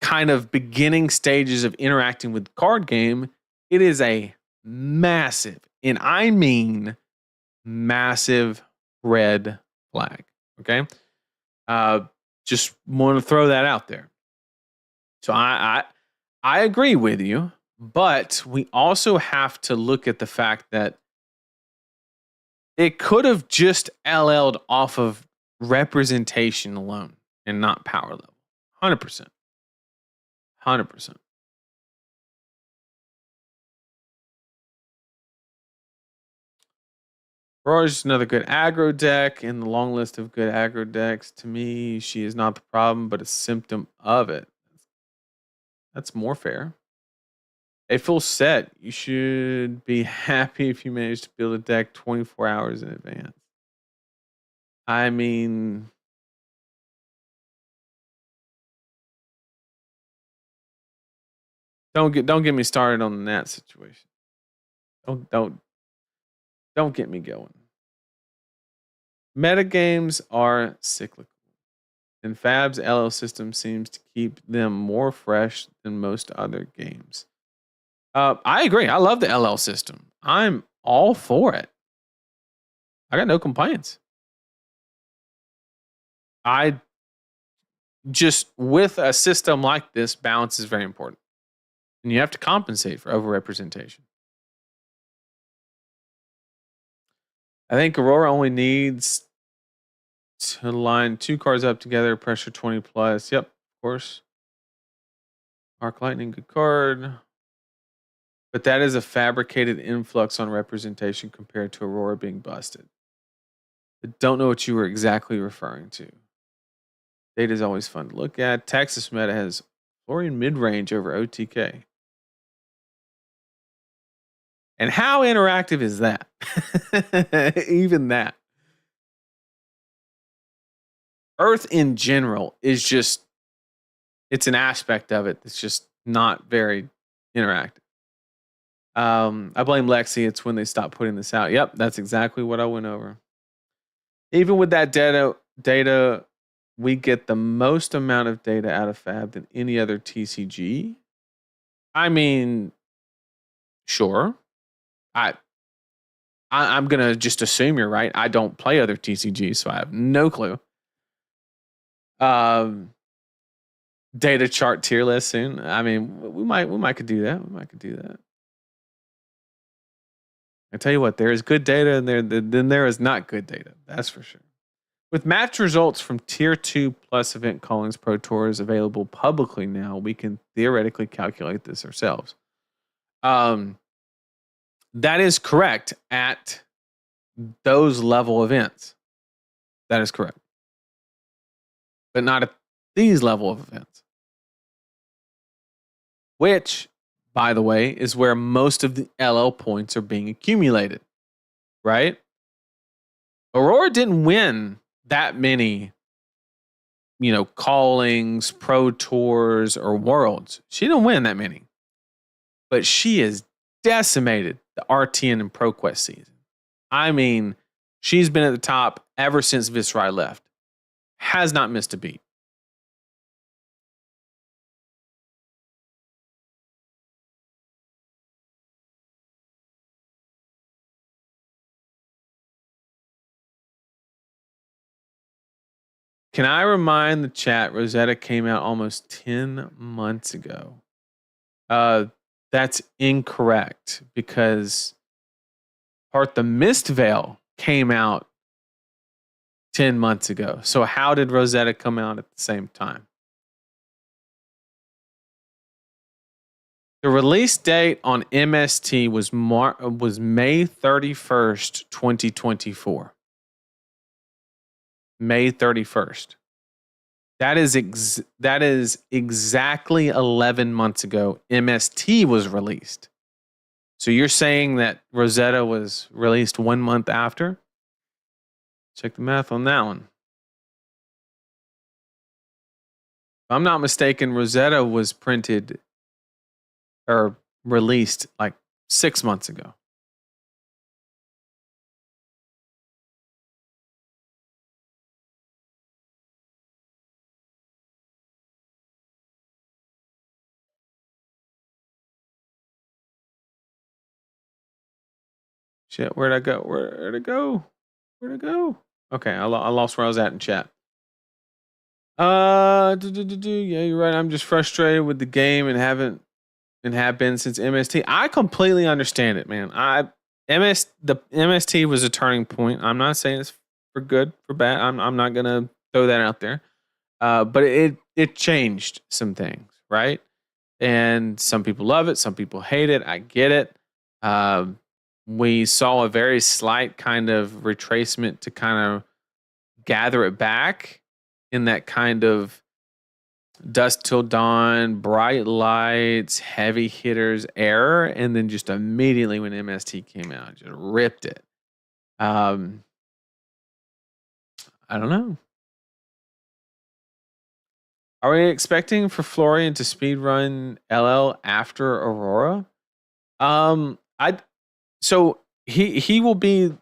kind of beginning stages of interacting with the card game, it is a massive, and I mean massive, red flag. Okay? Just want to throw that out there. So I agree with you, but we also have to look at the fact that it could have just LL'd off of representation alone and not power level. 100%. 100%. Aurora's just another good aggro deck in the long list of good aggro decks. To me, she is not the problem, but a symptom of it. That's more fair. A full set, you should be happy if you manage to build a deck 24 hours in advance. I mean, don't get me started on that situation. Don't get me going. Metagames are cyclical, and Fab's LL system seems to keep them more fresh than most other games. I agree. I love the LL system. I'm all for it. I got no complaints. I just, with a system like this, balance is very important. And you have to compensate for overrepresentation. I think Aurora only needs to line 2 cards up together, pressure 20 plus. Yep, of course. Arc Lightning, good card. But that is a fabricated influx on representation compared to Aurora being busted. I don't know what you were exactly referring to. Data is always fun to look at. Texas meta has Florian mid-range over OTK. And how interactive is that? Even that. Earth in general is just, it's an aspect of it that's just not very interactive. I blame Lexi. It's when they stopped putting this out. Yep, that's exactly what I went over. Even with that data we get the most amount of data out of Fab than any other TCG. I mean, sure. I'm gonna just assume you're right. I don't play other TCGs, so I have no clue. Data chart tier list soon. I mean, we might could do that. We might could do that. I tell you what, there is good data, and then there is not good data. That's for sure. With match results from Tier 2 plus Event Callings Pro Tours available publicly now, we can theoretically calculate this ourselves. That is correct at those level events. That is correct. But not at these level of events. Which, by the way, is where most of the LL points are being accumulated. Right? Aurora didn't win that many, callings, pro tours, or worlds. She didn't win that many. But she has decimated the RTN and ProQuest season. I mean, she's been at the top ever since Viscerai left. Has not missed a beat. Can I remind the chat, Rosetta came out almost 10 months ago. That's incorrect because Part the Mist Veil came out 10 months ago. So how did Rosetta come out at the same time? The release date on MST was May 31st, 2024. May 31st. That is exactly 11 months ago MST was released. So you're saying that Rosetta was released 1 month after? Check the math on that one. If I'm not mistaken, Rosetta was printed or released like 6 months ago. Shit, where'd I go? Where'd it go? Where'd it go? Okay, I lost where I was at in chat. Yeah, you're right. I'm just frustrated with the game and have been since MST. I completely understand it, man. The MST was a turning point. I'm not saying it's for good, for bad. I'm not gonna throw that out there. But it changed some things, right? And some people love it, some people hate it. I get it. We saw a very slight kind of retracement to kind of gather it back in that kind of dusk till dawn, bright lights, heavy hitters era, and then just immediately when MST came out, just ripped it. I don't know. Are we expecting for Florian to speedrun LL after Aurora? So he will be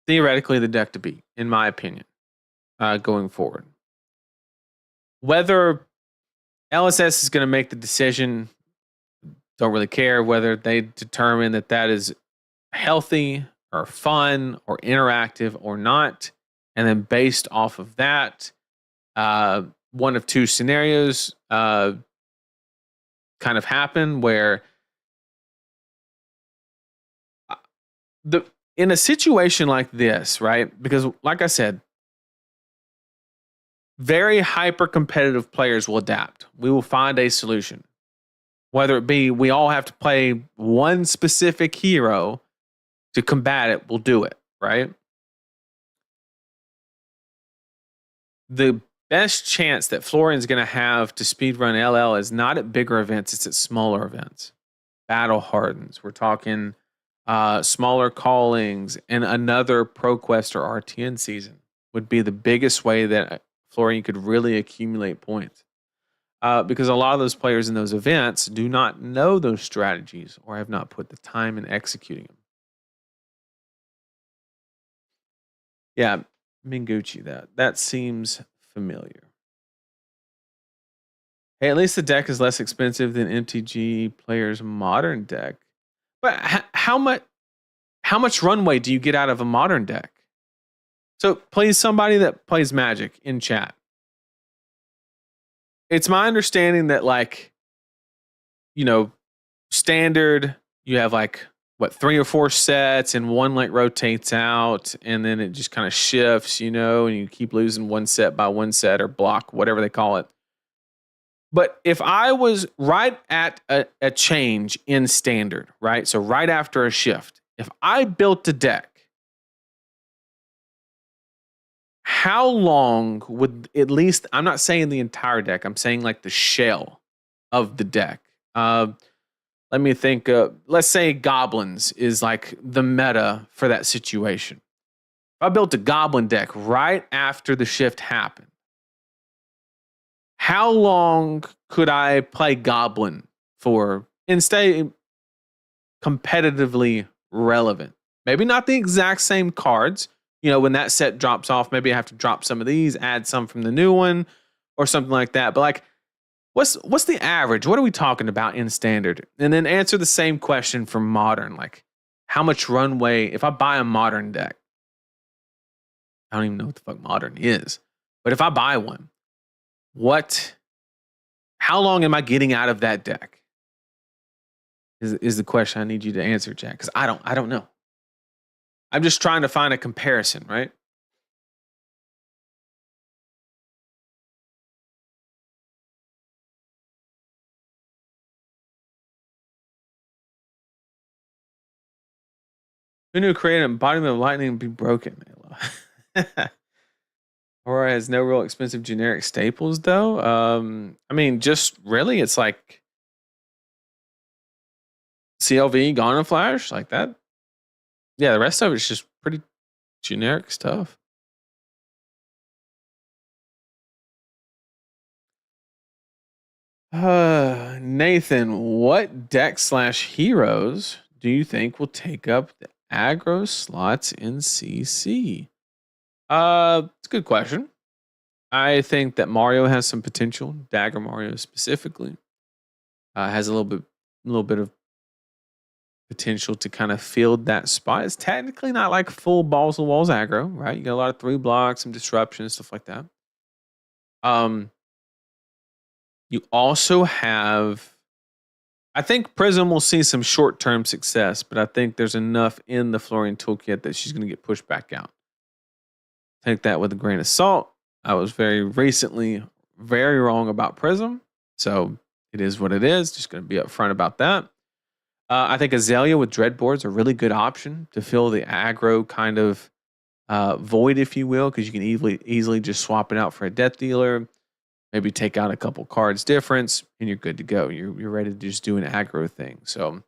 theoretically the deck to beat, in my opinion, going forward. Whether LSS is going to make the decision, don't really care. Whether they determine that is healthy or fun or interactive or not, and then based off of that, one of two scenarios kind of happen where in a situation like this, right? Because like I said, very hyper competitive players will adapt. We will find a solution. Whether it be we all have to play one specific hero to combat it, we'll do it, right? The best chance that Florian's going to have to speedrun LL is not at bigger events, it's at smaller events. Battle Hardens. We're talking smaller callings, and another ProQuest or RTN season would be the biggest way that Florian could really accumulate points. Because a lot of those players in those events do not know those strategies or have not put the time in executing them. Yeah, Mingucci, that seems familiar. Hey, at least the deck is less expensive than MTG Player's modern deck. But how much runway do you get out of a modern deck? So, please, somebody that plays Magic in chat. It's my understanding that, like, you know, standard, you have like what 3 or 4 sets, and one like rotates out, and then it just kind of shifts, and you keep losing one set by one set or block, whatever they call it. But if I was right at a change in standard, right? So right after a shift, if I built a deck, how long would, at least, I'm not saying the entire deck, I'm saying like the shell of the deck. Let me think. Let's say goblins is like the meta for that situation. If I built a goblin deck right after the shift happened, how long could I play goblin for and stay competitively relevant? Maybe not the exact same cards. When that set drops off, maybe I have to drop some of these, add some from the new one, or something like that. But like, what's the average? What are we talking about in standard? And then answer the same question for modern. Like, how much runway, if I buy a modern deck, I don't even know what the fuck modern is. But if I buy one, how long am I getting out of that deck? Is the question I need you to answer, Jack. Because I don't know. I'm just trying to find a comparison, right? Who knew create an embodiment of lightning and be broken? Aura has no real expensive generic staples, though. I mean, just really, it's like CLV, Gone and Flash, like that. Yeah, the rest of it's just pretty generic stuff. Nathan, what deck/heroes do you think will take up the aggro slots in CC? It's a good question. I think that Mario has some potential. Dagger Mario specifically has a little bit of potential to kind of field that spot. It's technically not like full balls to walls aggro, right? You got a lot of 3 blocks, some disruption, stuff like that. You also have, I think Prism will see some short-term success, but I think there's enough in the Florian toolkit that she's going to get pushed back out. Take that with a grain of salt. I was very recently very wrong about Prism, so it is what it is. Just going to be upfront about that. I think Azalea with Dreadboard's a really good option to fill the aggro kind of void, if you will, because you can easily just swap it out for a Death Dealer. Maybe take out a couple cards difference, and you're good to go. You're ready to just do an aggro thing. So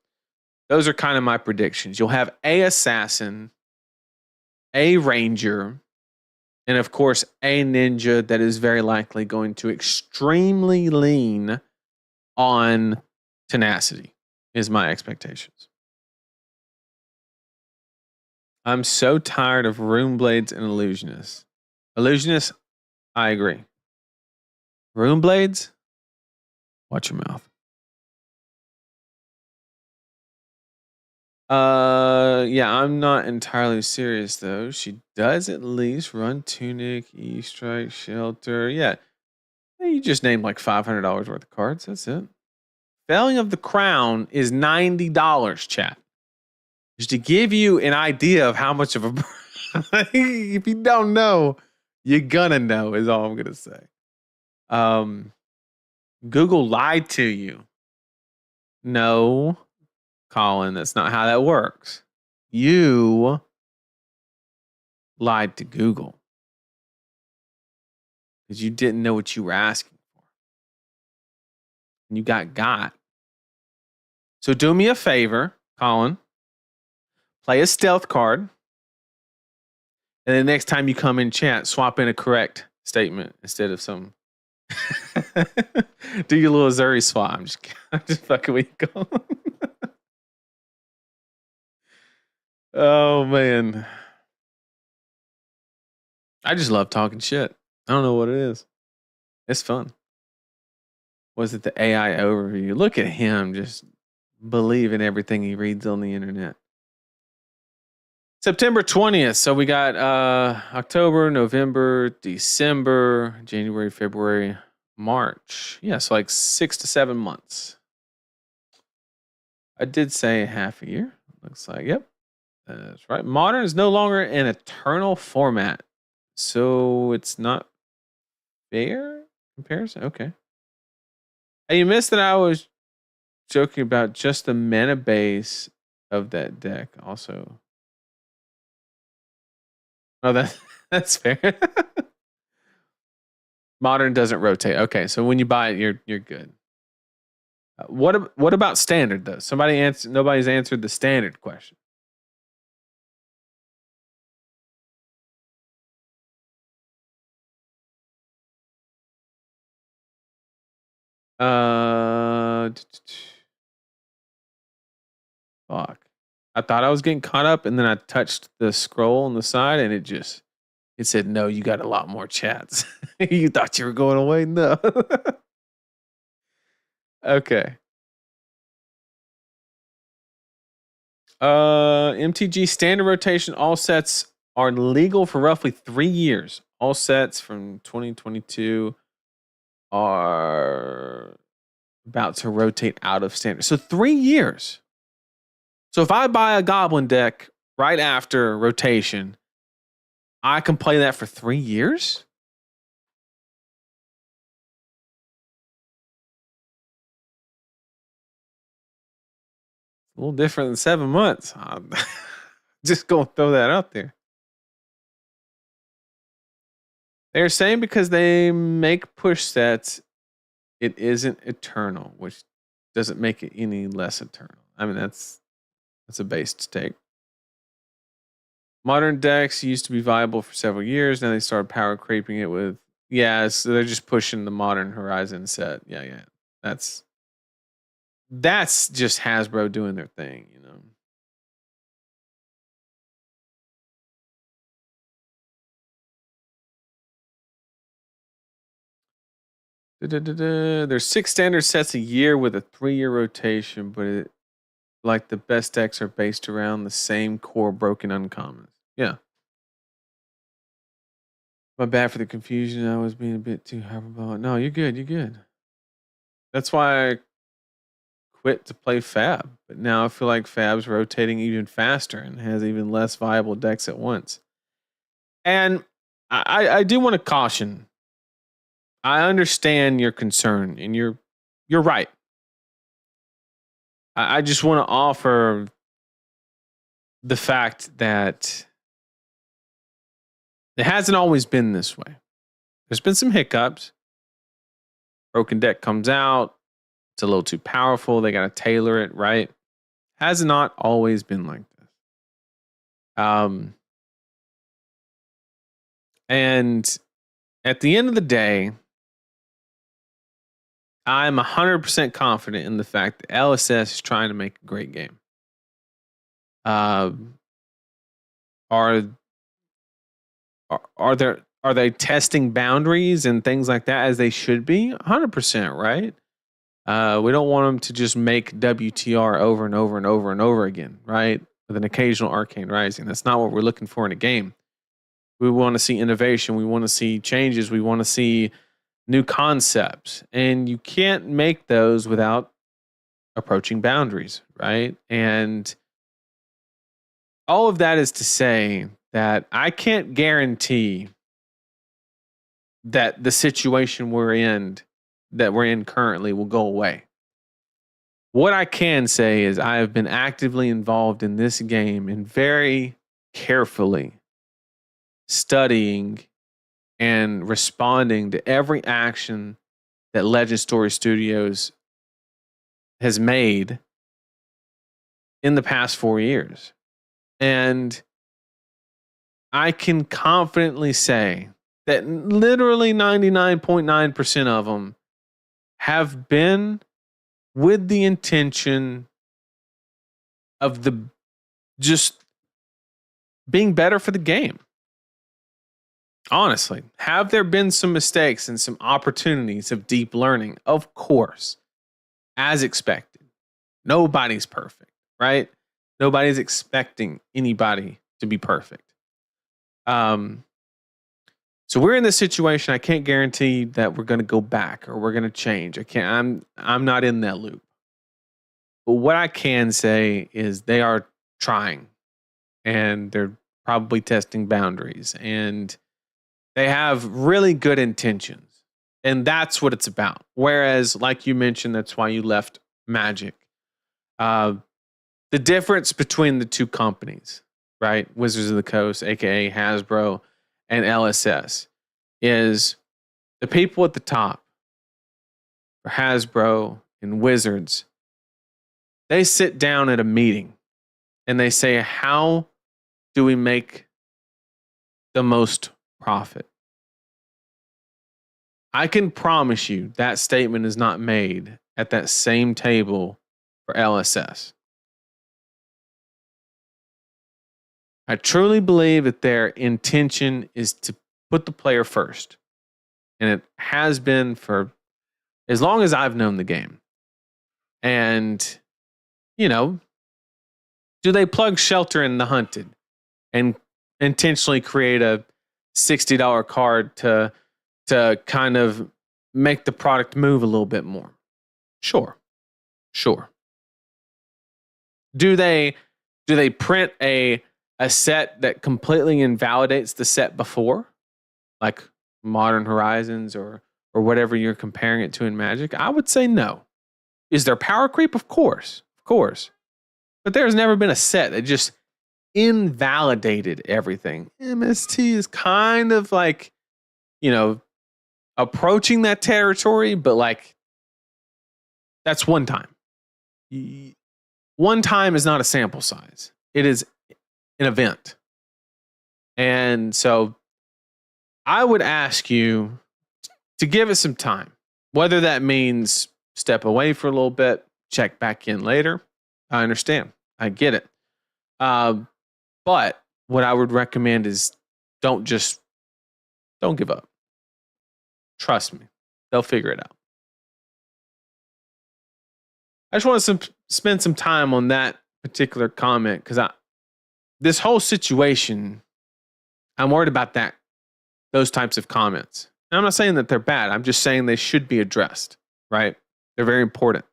those are kind of my predictions. You'll have a assassin, a ranger, and of course a ninja that is very likely going to extremely lean on tenacity, is my expectations. I'm so tired of Rune Blades and Illusionists. Illusionists, I agree. Rune Blades, watch your mouth. Yeah, I'm not entirely serious though. She does at least run Tunic, E-Strike, Shelter. Yeah. You just named like $500 worth of cards. That's it. Felling of the Crown is $90, chat. Just to give you an idea of how much of a if you don't know, you're gonna know, is all I'm gonna say. Google lied to you. No, Colin, that's not how that works. You lied to Google because you didn't know what you were asking for. And you got. So do me a favor, Colin. Play a stealth card. And the next time you come in chat, swap in a correct statement instead of some. Do your little Zuri swap. I'm just fucking with you, Colin. Oh, man. I just love talking shit. I don't know what it is. It's fun. Was it the AI overview? Look at him just believing everything he reads on the internet. September 20th. So we got October, November, December, January, February, March. Yeah, so like 6 to 7 months. I did say half a year. Looks like, yep. That's right. Modern is no longer an eternal format. So it's not fair comparison? Okay. Hey, you missed that I was joking about just the mana base of that deck also. Oh, that's fair. Modern doesn't rotate. Okay, so when you buy it, you're good. What about standard though? Nobody's answered the standard question. Fuck. I thought I was getting caught up, and then I touched the scroll on the side, and it said, "No, you got a lot more chats." You thought you were going away? No. Okay. MTG standard rotation. All sets are legal for roughly 3 years. All sets from 2022 are about to rotate out of standard. So 3 years. So if I buy a goblin deck right after rotation, I can play that for 3 years? A little different than 7 months. I'm just going to throw that out there. They're saying because they make push sets, it isn't eternal, which doesn't make it any less eternal. I mean, that's a based take. Modern decks used to be viable for several years. Now they started power creeping it with, so they're just pushing the modern Horizon set. Yeah. That's just Hasbro doing their thing, you know. There's 6 standard sets a year with a 3-year rotation, but like the best decks are based around the same core broken uncommons. Yeah. My bad for the confusion. I was being a bit too hyperbolic. No, you're good. You're good. That's why I quit to play Fab. But now I feel like Fab's rotating even faster and has even less viable decks at once. And I do want to caution. I understand your concern, and you're right. I just want to offer the fact that it hasn't always been this way. There's been some hiccups. Broken deck comes out. It's a little too powerful. They got to tailor it, right? Has not always been like this. And at the end of the day, I'm 100% confident in the fact that LSS is trying to make a great game. Are they testing boundaries and things like that as they should be? 100%, right? We don't want them to just make WTR over and over and over and over again, right? With an occasional Arcane Rising. That's not what we're looking for in a game. We want to see innovation. We want to see changes. We want to see new concepts. And you can't make those without approaching boundaries, right? And all of that is to say that I can't guarantee that the situation we're in currently will go away. What I can say is I have been actively involved in this game and very carefully studying and responding to every action that Legend Story Studios has made in the past 4 years. And I can confidently say that literally 99.9% of them have been with the intention of just being better for the game. Honestly, have there been some mistakes and some opportunities of deep learning? Of course, as expected. Nobody's perfect, right? Nobody's expecting anybody to be perfect. Um, so we're in this situation. I can't guarantee that we're going to go back or we're going to change. I can't. I'm not in that loop. But what I can say is they are trying, and they're probably testing boundaries, and they have really good intentions. And that's what it's about. Whereas, like you mentioned, that's why you left Magic. Uh, the difference between the two companies, right? Wizards of the Coast, aka Hasbro, and LSS, is the people at the top for Hasbro and Wizards. They sit down at a meeting and they say, how do we make the most profit? I can promise you that statement is not made at that same table for LSS. I truly believe that their intention is to put the player first. And it has been for as long as I've known the game. And, you know, do they plug Shelter in the Hunted and intentionally create a $60 card to kind of make the product move a little bit more? Sure. Do they print a set that completely invalidates the set before, like Modern Horizons or whatever you're comparing it to in Magic? I would say no. Is there power creep? Of course. But there's never been a set that just invalidated everything. MST is kind of like, approaching that territory, but like that's one time. One time is not a sample size. It is an event. And so I would ask you to give it some time, whether that means step away for a little bit, check back in later. I understand. I get it. But what I would recommend is don't give up. Trust me, they'll figure it out. I just want to spend some time on that particular comment because this whole situation, I'm worried about those types of comments. And I'm not saying that they're bad. I'm just saying they should be addressed, right? They're very important.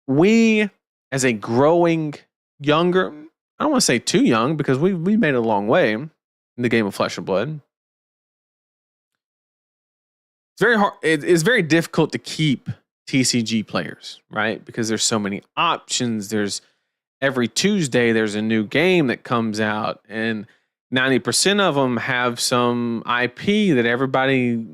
We, as a growing younger, I don't want to say too young because we made it a long way in the game of Flesh and Blood. It's very hard. It's very difficult to keep TCG players, right? Because there's so many options. There's every Tuesday there's a new game that comes out, and 90% of them have some IP that everybody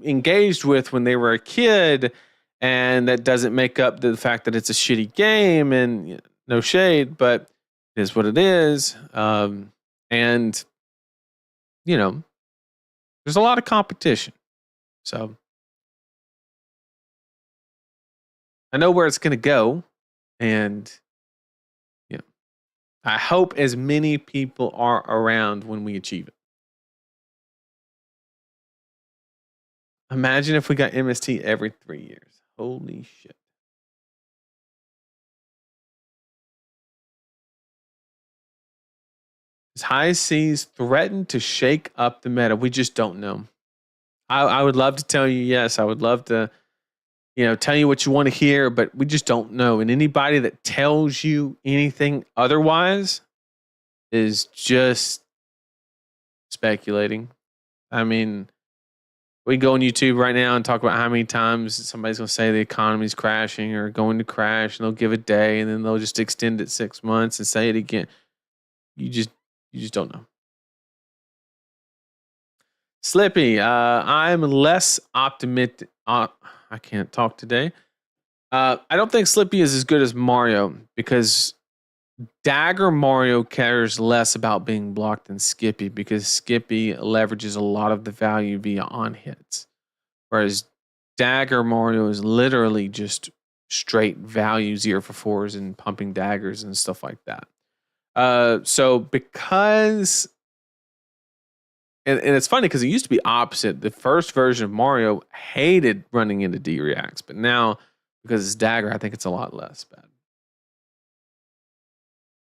engaged with when they were a kid, and that doesn't make up the fact that it's a shitty game. And no shade, but it is what it is. And there's a lot of competition. So I know where it's going to go, and I hope as many people are around when we achieve it. Imagine if we got MST every 3 years. Holy shit. As high seas threaten to shake up the meta, we just don't know. I would love to tell you yes. I would love to, tell you what you want to hear, but we just don't know. And anybody that tells you anything otherwise is just speculating. I mean, we go on YouTube right now and talk about how many times somebody's going to say the economy's crashing or going to crash, and they'll give a day, and then they'll just extend it 6 months and say it again. You just don't know. Slippy, I'm less optimistic. I can't talk today. I don't think Slippy is as good as Mario because Dagger Mario cares less about being blocked than Skippy because Skippy leverages a lot of the value via on hits. Whereas Dagger Mario is literally just straight value 0 for 4s and pumping daggers and stuff like that. So because And it's funny because it used to be opposite. The first version of Mario hated running into D-reacts, but now because it's Dagger, I think it's a lot less bad.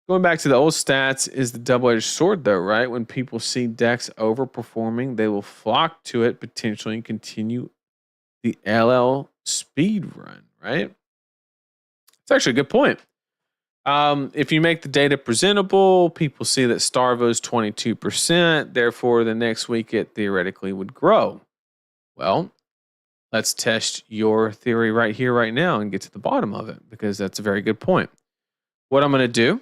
Going back to the old stats is the double-edged sword, though, right? When people see decks overperforming, they will flock to it potentially and continue the LL speed run, right? It's actually a good point. If you make the data presentable, people see that Starvo's 22%, therefore the next week it theoretically would grow. Well, let's test your theory right here, right now, and get to the bottom of it, because that's a very good point. What I'm going to do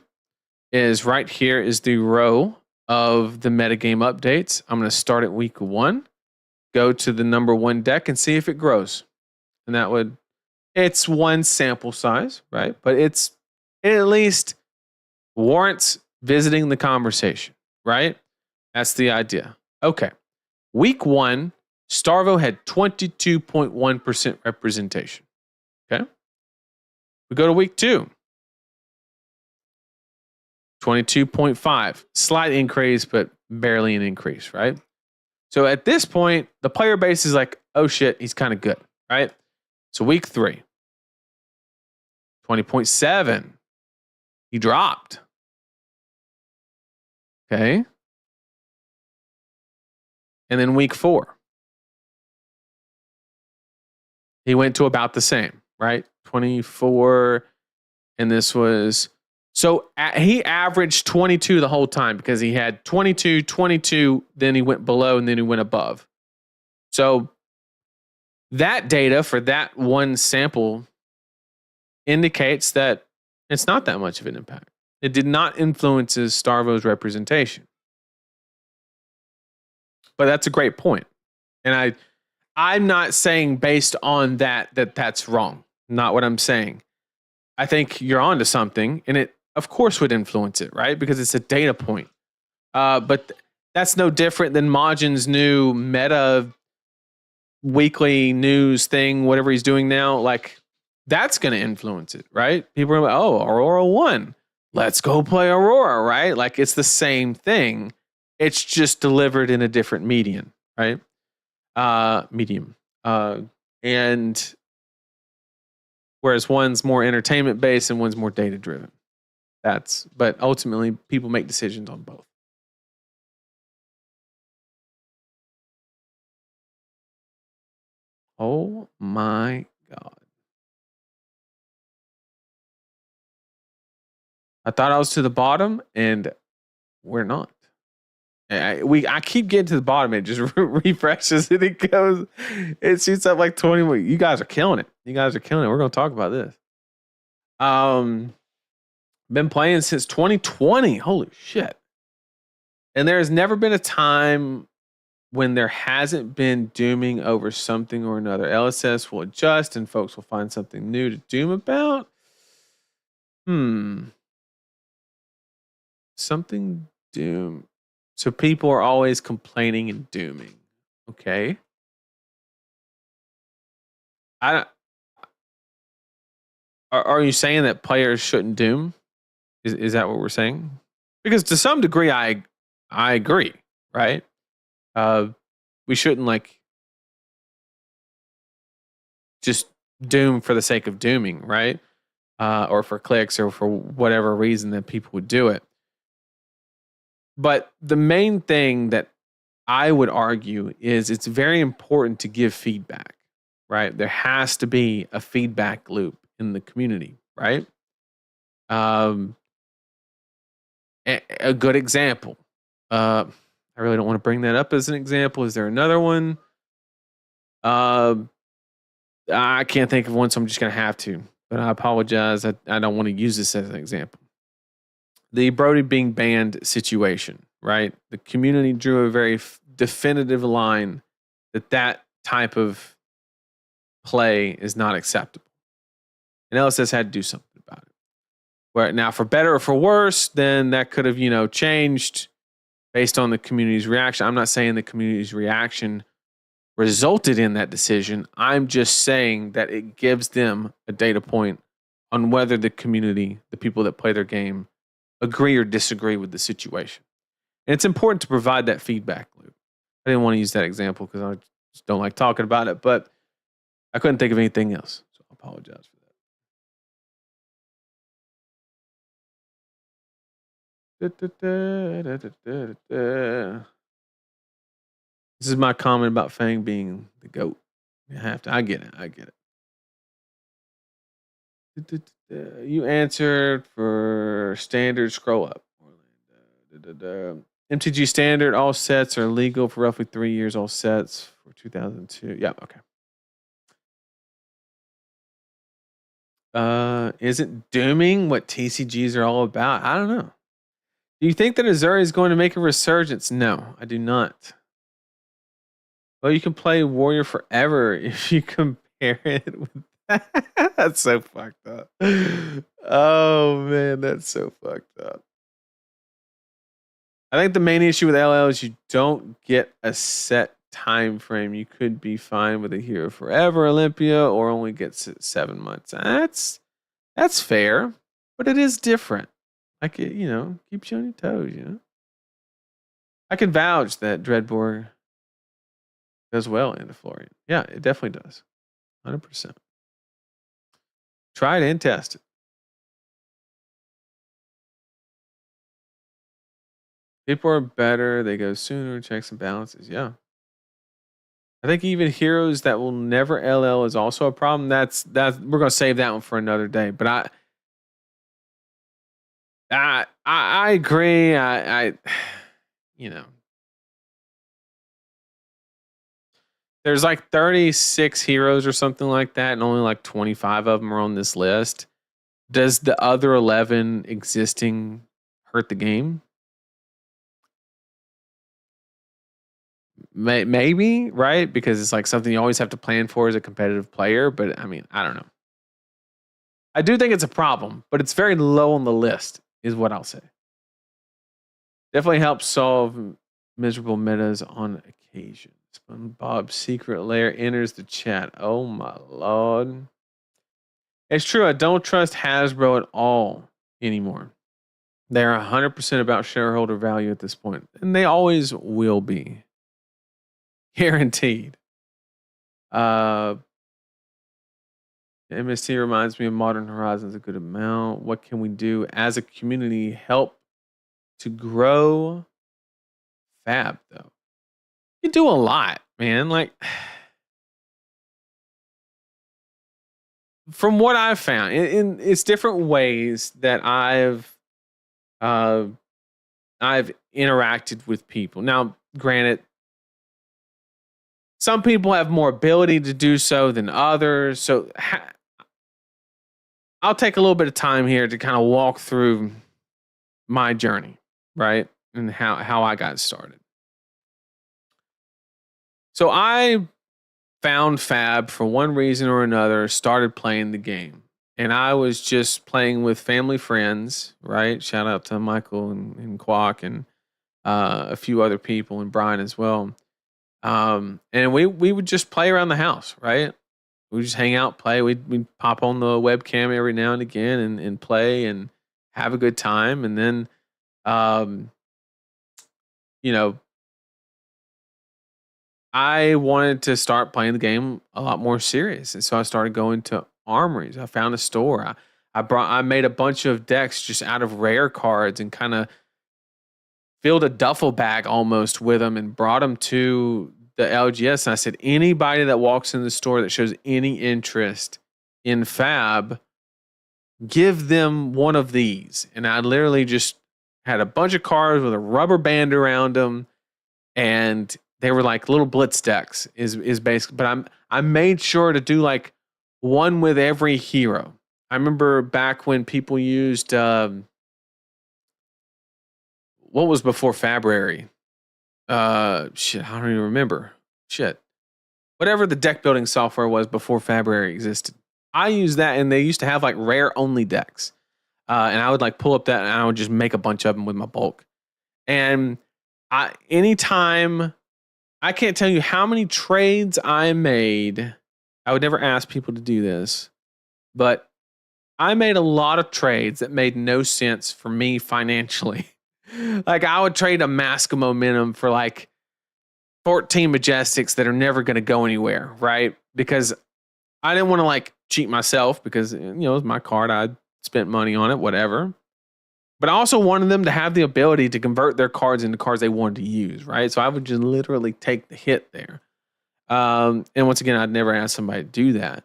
is right here is the row of the metagame updates. I'm going to start at week 1, go to the number 1 deck and see if it grows. And that would, it's one sample size, right? But it at least warrants visiting the conversation, right? That's the idea. Okay. Week 1, Starvo had 22.1% representation. Okay. We go to week 2. 22.5. Slight increase, but barely an increase, right? So at this point, the player base is like, oh shit, he's kind of good, right? So week 3. 20.7. He dropped. Okay. And then week 4. He went to about the same, right? 24. And this was, so he averaged 22 the whole time because he had 22, 22, then he went below and then he went above. So that data for that one sample indicates that it's not that much of an impact. It did not influence Starvo's representation. But that's a great point. And I'm not saying based on that's wrong. Not what I'm saying. I think you're onto something, and it, of course, would influence it, right? Because it's a data point. But that's no different than Majin's new meta weekly news thing, whatever he's doing now. Like, that's going to influence it, right? People are like, oh, Aurora won. Let's go play Aurora, right? Like, it's the same thing. It's just delivered in a different medium, right? Medium. And whereas one's more entertainment based and one's more data driven. But ultimately people make decisions on both. Oh my God. I thought I was to the bottom and we're not. I keep getting to the bottom. It just refreshes and it goes. It shoots up like 20. You guys are killing it. We're going to talk about this. Been playing since 2020. Holy shit! And there has never been a time when there hasn't been dooming over something or another. LSS will adjust and folks will find something new to doom about. Something doom. So people are always complaining and dooming. Okay. Are you saying that players shouldn't doom? Is that what we're saying? Because to some degree, I agree, right? We shouldn't like just doom for the sake of dooming, right? Or for clicks or for whatever reason that people would do it. But the main thing that I would argue is it's very important to give feedback, right? There has to be a feedback loop in the community, right? A good example. I really don't want to bring that up as an example. Is there another one? I can't think of one, so I'm just going to have to. But I apologize. I don't want to use this as an example. The Brody being banned situation, right? The community drew a very definitive line that type of play is not acceptable. And LSS had to do something about it. Where now, for better or for worse, then that could have, changed based on the community's reaction. I'm not saying the community's reaction resulted in that decision. I'm just saying that it gives them a data point on whether the community, the people that play their game, agree or disagree with the situation. And it's important to provide that feedback loop. I didn't want to use that example because I just don't like talking about it, but I couldn't think of anything else. So I apologize for that. This is my comment about Fang being the GOAT. You have to. I get it. I get it. You answered for standard scroll up. MTG standard, all sets are legal for roughly 3 years. All sets for 2002. Yeah, okay. Isn't dooming what TCGs are all about? I don't know. Do you think that Azuri is going to make a resurgence? No, I do not. Well, you can play Warrior forever if you compare it with that. That's so fucked up. Oh man, that's so fucked up. I think the main issue with LL is you don't get a set time frame. You could be fine with a Hero Forever Olympia or only get 7 months. That's fair, but it is different. Like it, keeps you on your toes, I can vouch that Dreadborg does well into Florian. Yeah, it definitely does. 100%. Try it and test it. People are better. They go sooner. Checks and balances. Yeah. I think even heroes that will never LL is also a problem. That's we're gonna save that one for another day. But I agree. I there's like 36 heroes or something like that, and only like 25 of them are on this list. Does the other 11 existing hurt the game? Maybe, right? Because it's like something you always have to plan for as a competitive player. But I mean, I don't know. I do think it's a problem, but it's very low on the list, is what I'll say. Definitely helps solve miserable metas on occasion. SpongeBob's secret lair enters the chat. Oh my lord. It's true, I don't trust Hasbro at all anymore. They're 100% about shareholder value at this point, and they always will be. Guaranteed. MST reminds me of Modern Horizons a good amount. What can we do as a community help to grow Fab, though? You do a lot, man. Like, from what I've found, in it's different ways that I've interacted with people. Now, granted, some people have more ability to do so than others. So I'll take a little bit of time here to kind of walk through my journey, right? And how I got started. So I found Fab for one reason or another, started playing the game. And I was just playing with family friends, right? Shout out to Michael and Quack and a few other people and Brian as well. And we would just play around the house, right? We just hang out, play. We'd pop on the webcam every now and again and play and have a good time. And then, I wanted to start playing the game a lot more serious. And so I started going to armories. I found a store. I made a bunch of decks just out of rare cards and kind of filled a duffel bag almost with them and brought them to the LGS. And I said, anybody that walks in the store that shows any interest in Fab, give them one of these. And I literally just had a bunch of cards with a rubber band around them, and they were like little blitz decks is basically, but I made sure to do like one with every hero. I remember back when people used what was before February? Shit, I don't even remember. Shit. Whatever the deck building software was before February existed. I used that, and they used to have like rare only decks. And I would like pull up that and I would just make a bunch of them with my bulk. And anytime, I can't tell you how many trades I made. I would never ask people to do this, but I made a lot of trades that made no sense for me financially. Like I would trade a Mask of Momentum for like 14 Majestics that are never going to go anywhere, right? Because I didn't want to like cheat myself because, you know, it was my card. I spent money on it, whatever. But I also wanted them to have the ability to convert their cards into cards they wanted to use, right? So I would just literally take the hit there. And once again, I'd never ask somebody to do that.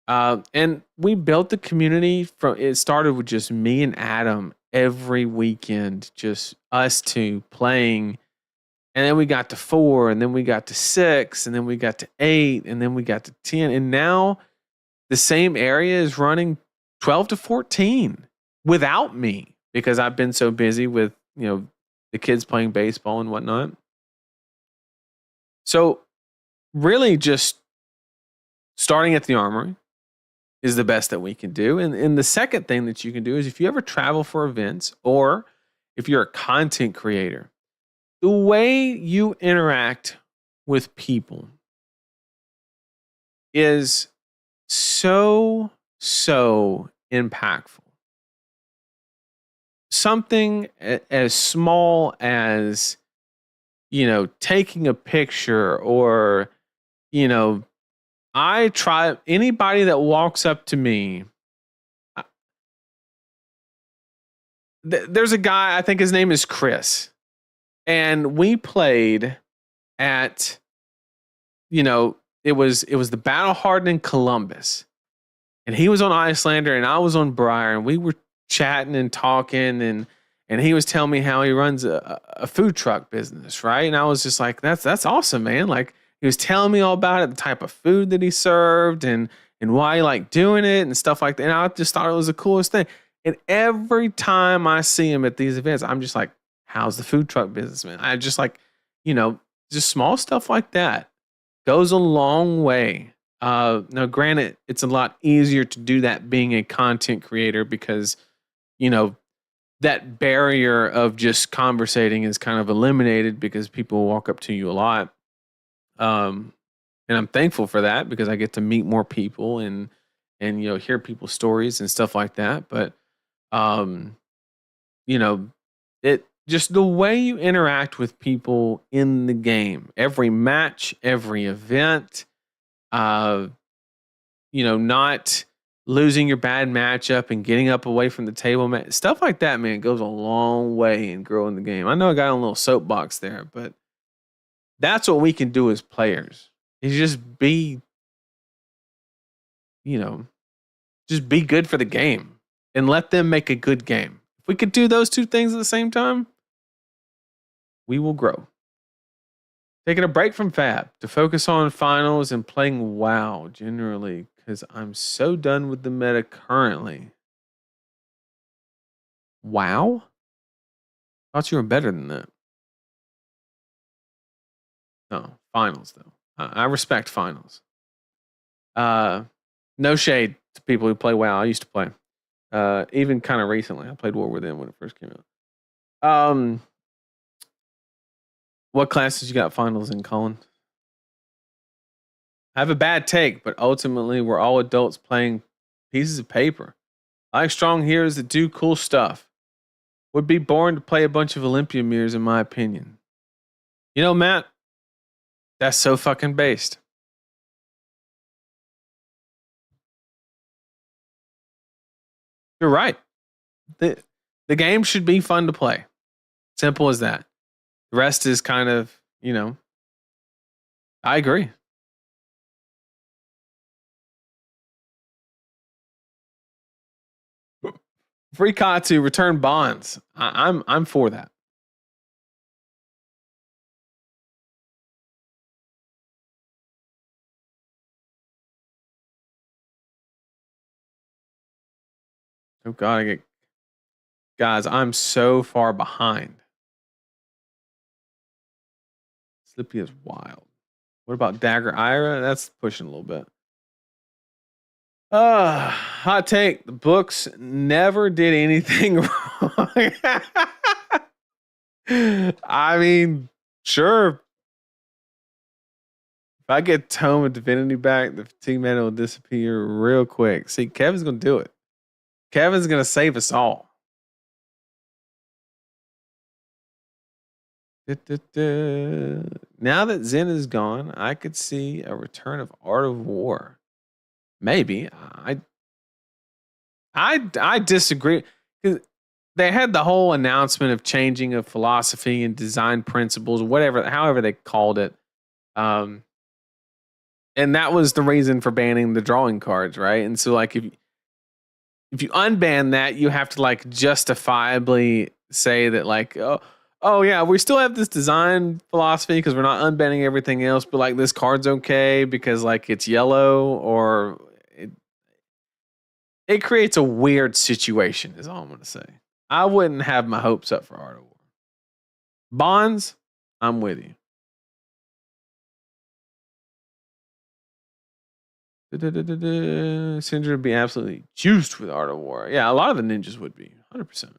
And we built the community it started with just me and Adam every weekend, just us two playing. And then we got to 4, and then we got to 6, and then we got to 8, and then we got to 10. And now the same area is running 12 to 14 without me because I've been so busy with, you know, the kids playing baseball and whatnot. So really just starting at the Armory is the best that we can do. And the second thing that you can do is if you ever travel for events or if you're a content creator, the way you interact with people is so impactful. Something as small as, you know, taking a picture or, you know, I try anybody that walks up to me. There's a guy, I think his name is Chris. And we played at, you know, it was the Battle Hardened Columbus. And he was on Icelander and I was on Briar. And we were chatting and talking. And he was telling me how he runs a food truck business, right? And I was just like, that's awesome, man. Like, he was telling me all about it, the type of food that he served and why he liked doing it and stuff like that. And I just thought it was the coolest thing. And every time I see him at these events, I'm just like, how's the food truck business, man? I just like, you know, just small stuff like that goes a long way. Now, granted, it's a lot easier to do that being a content creator because, you know, that barrier of just conversating is kind of eliminated because people walk up to you a lot. And I'm thankful for that because I get to meet more people and you know, hear people's stories and stuff like that. But you know, it just the way you interact with people in the game, every match, every event, you know, not losing your bad matchup and getting up away from the table, stuff like that, man, goes a long way in growing the game. I know I got a little soapbox there, but that's what we can do as players. Is just be, you know, just be good for the game and let them make a good game. If we could do those two things at the same time, we will grow. Taking a break from Fab to focus on finals and playing WoW generally because I'm so done with the meta currently. WoW? Thought you were better than that. No, finals though. I respect finals. No shade to people who play WoW. I used to play. Even kind of recently. I played War Within when it first came out. What classes you got finals in, Colin? I have a bad take, but ultimately we're all adults playing pieces of paper. I like strong heroes that do cool stuff. Would be boring to play a bunch of Olympia mirrors, in my opinion. You know, Matt, that's so fucking based. You're right. The game should be fun to play. Simple as that. The rest is kind of, you know, I agree. Free Katsu, return bonds. I'm for that. Oh God, guys, I'm so far behind. Slippy is wild. What about Dagger Ira? That's pushing a little bit. Hot take. The books never did anything wrong. I mean, sure. If I get Tome of Divinity back, the fatigue mana will disappear real quick. See, Kevin's gonna do it. Kevin's gonna save us all. Now that Zen is gone, I could see a return of Art of War. Maybe. I disagree. 'Cause they had the whole announcement of changing of philosophy and design principles, whatever, however they called it. Um, and that was the reason for banning the drawing cards, right? And so, like, if you unban that, you have to like justifiably say that, like, oh yeah, we still have this design philosophy because we're not unbanning everything else, but like this card's okay because like it's yellow, or it creates a weird situation. Is all I'm gonna say. I wouldn't have my hopes up for Art of War. Bonds, I'm with you. Syndra would be absolutely juiced with Art of War. Yeah, a lot of the ninjas would be 100%.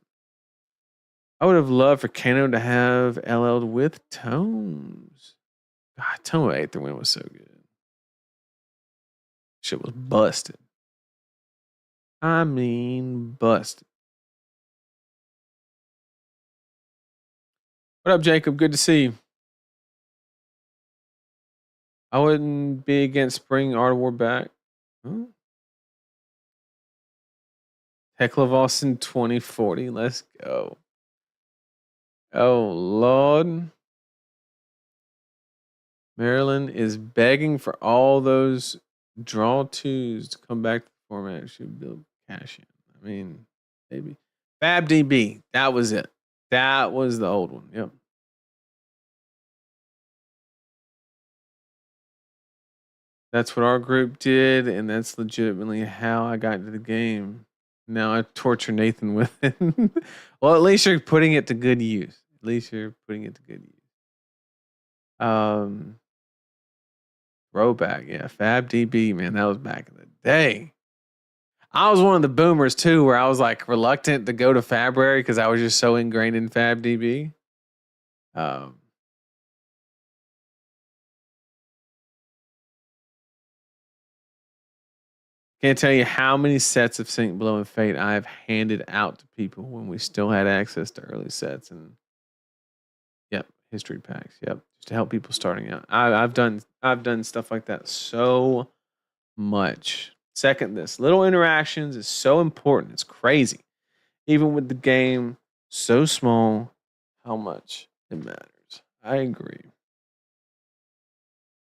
I would have loved for Kano to have LL'd with Tomes. God, Tome Aether Wind was so good. Shit was busted. I mean, busted. What up, Jacob? Good to see you. I wouldn't be against bringing Art of War back. Huh? Heclavos in 2040. Let's go. Oh, Lord. Maryland is begging for all those draw twos to come back to the format. Should build cash in. I mean, maybe. FabDB. That was it. That was the old one. Yep. That's what our group did, and that's legitimately how I got into the game. Now I torture Nathan with it. Well, at least you're putting it to good use. At least you're putting it to good use. Throwback, yeah. FabDB, man, that was back in the day. I was one of the boomers too, where I was like reluctant to go to Fabrary because I was just so ingrained in FabDB. Can't tell you how many sets of Sync Blow and Fate I have handed out to people when we still had access to early sets and history packs. Yep, just to help people starting out. I've done stuff like that so much. Second, this little interactions is so important. It's crazy. Even with the game so small, how much it matters. I agree.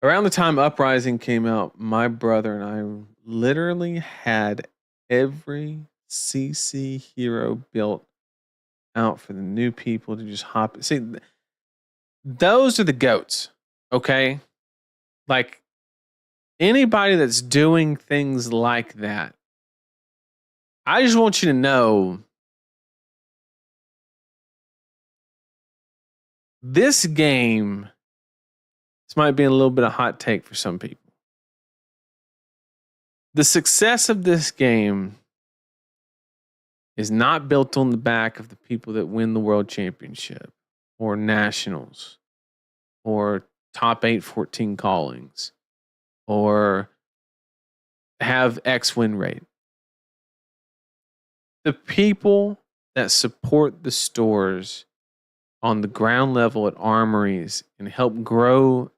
Around the time Uprising came out, my brother and I literally had every CC hero built out for the new people to just hop. See, those are the goats, okay? Like anybody that's doing things like that, I just want you to know this game, this might be a little bit of hot take for some people. The success of this game is not built on the back of the people that win the world championship or nationals or top 814 callings or have X win rate. The people that support the stores on the ground level at armories and help grow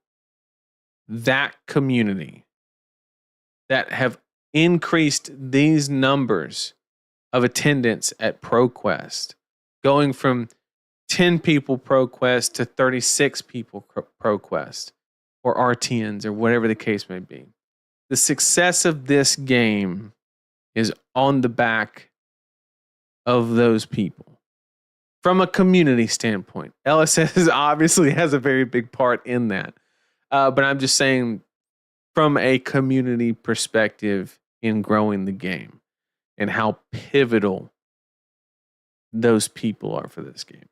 that community that have increased these numbers of attendance at ProQuest, going from 10 people ProQuest to 36 people ProQuest or RTNs or whatever the case may be. The success of this game is on the back of those people. From a community standpoint, LSS obviously has a very big part in that. But I'm just saying from a community perspective in growing the game and how pivotal those people are for this game.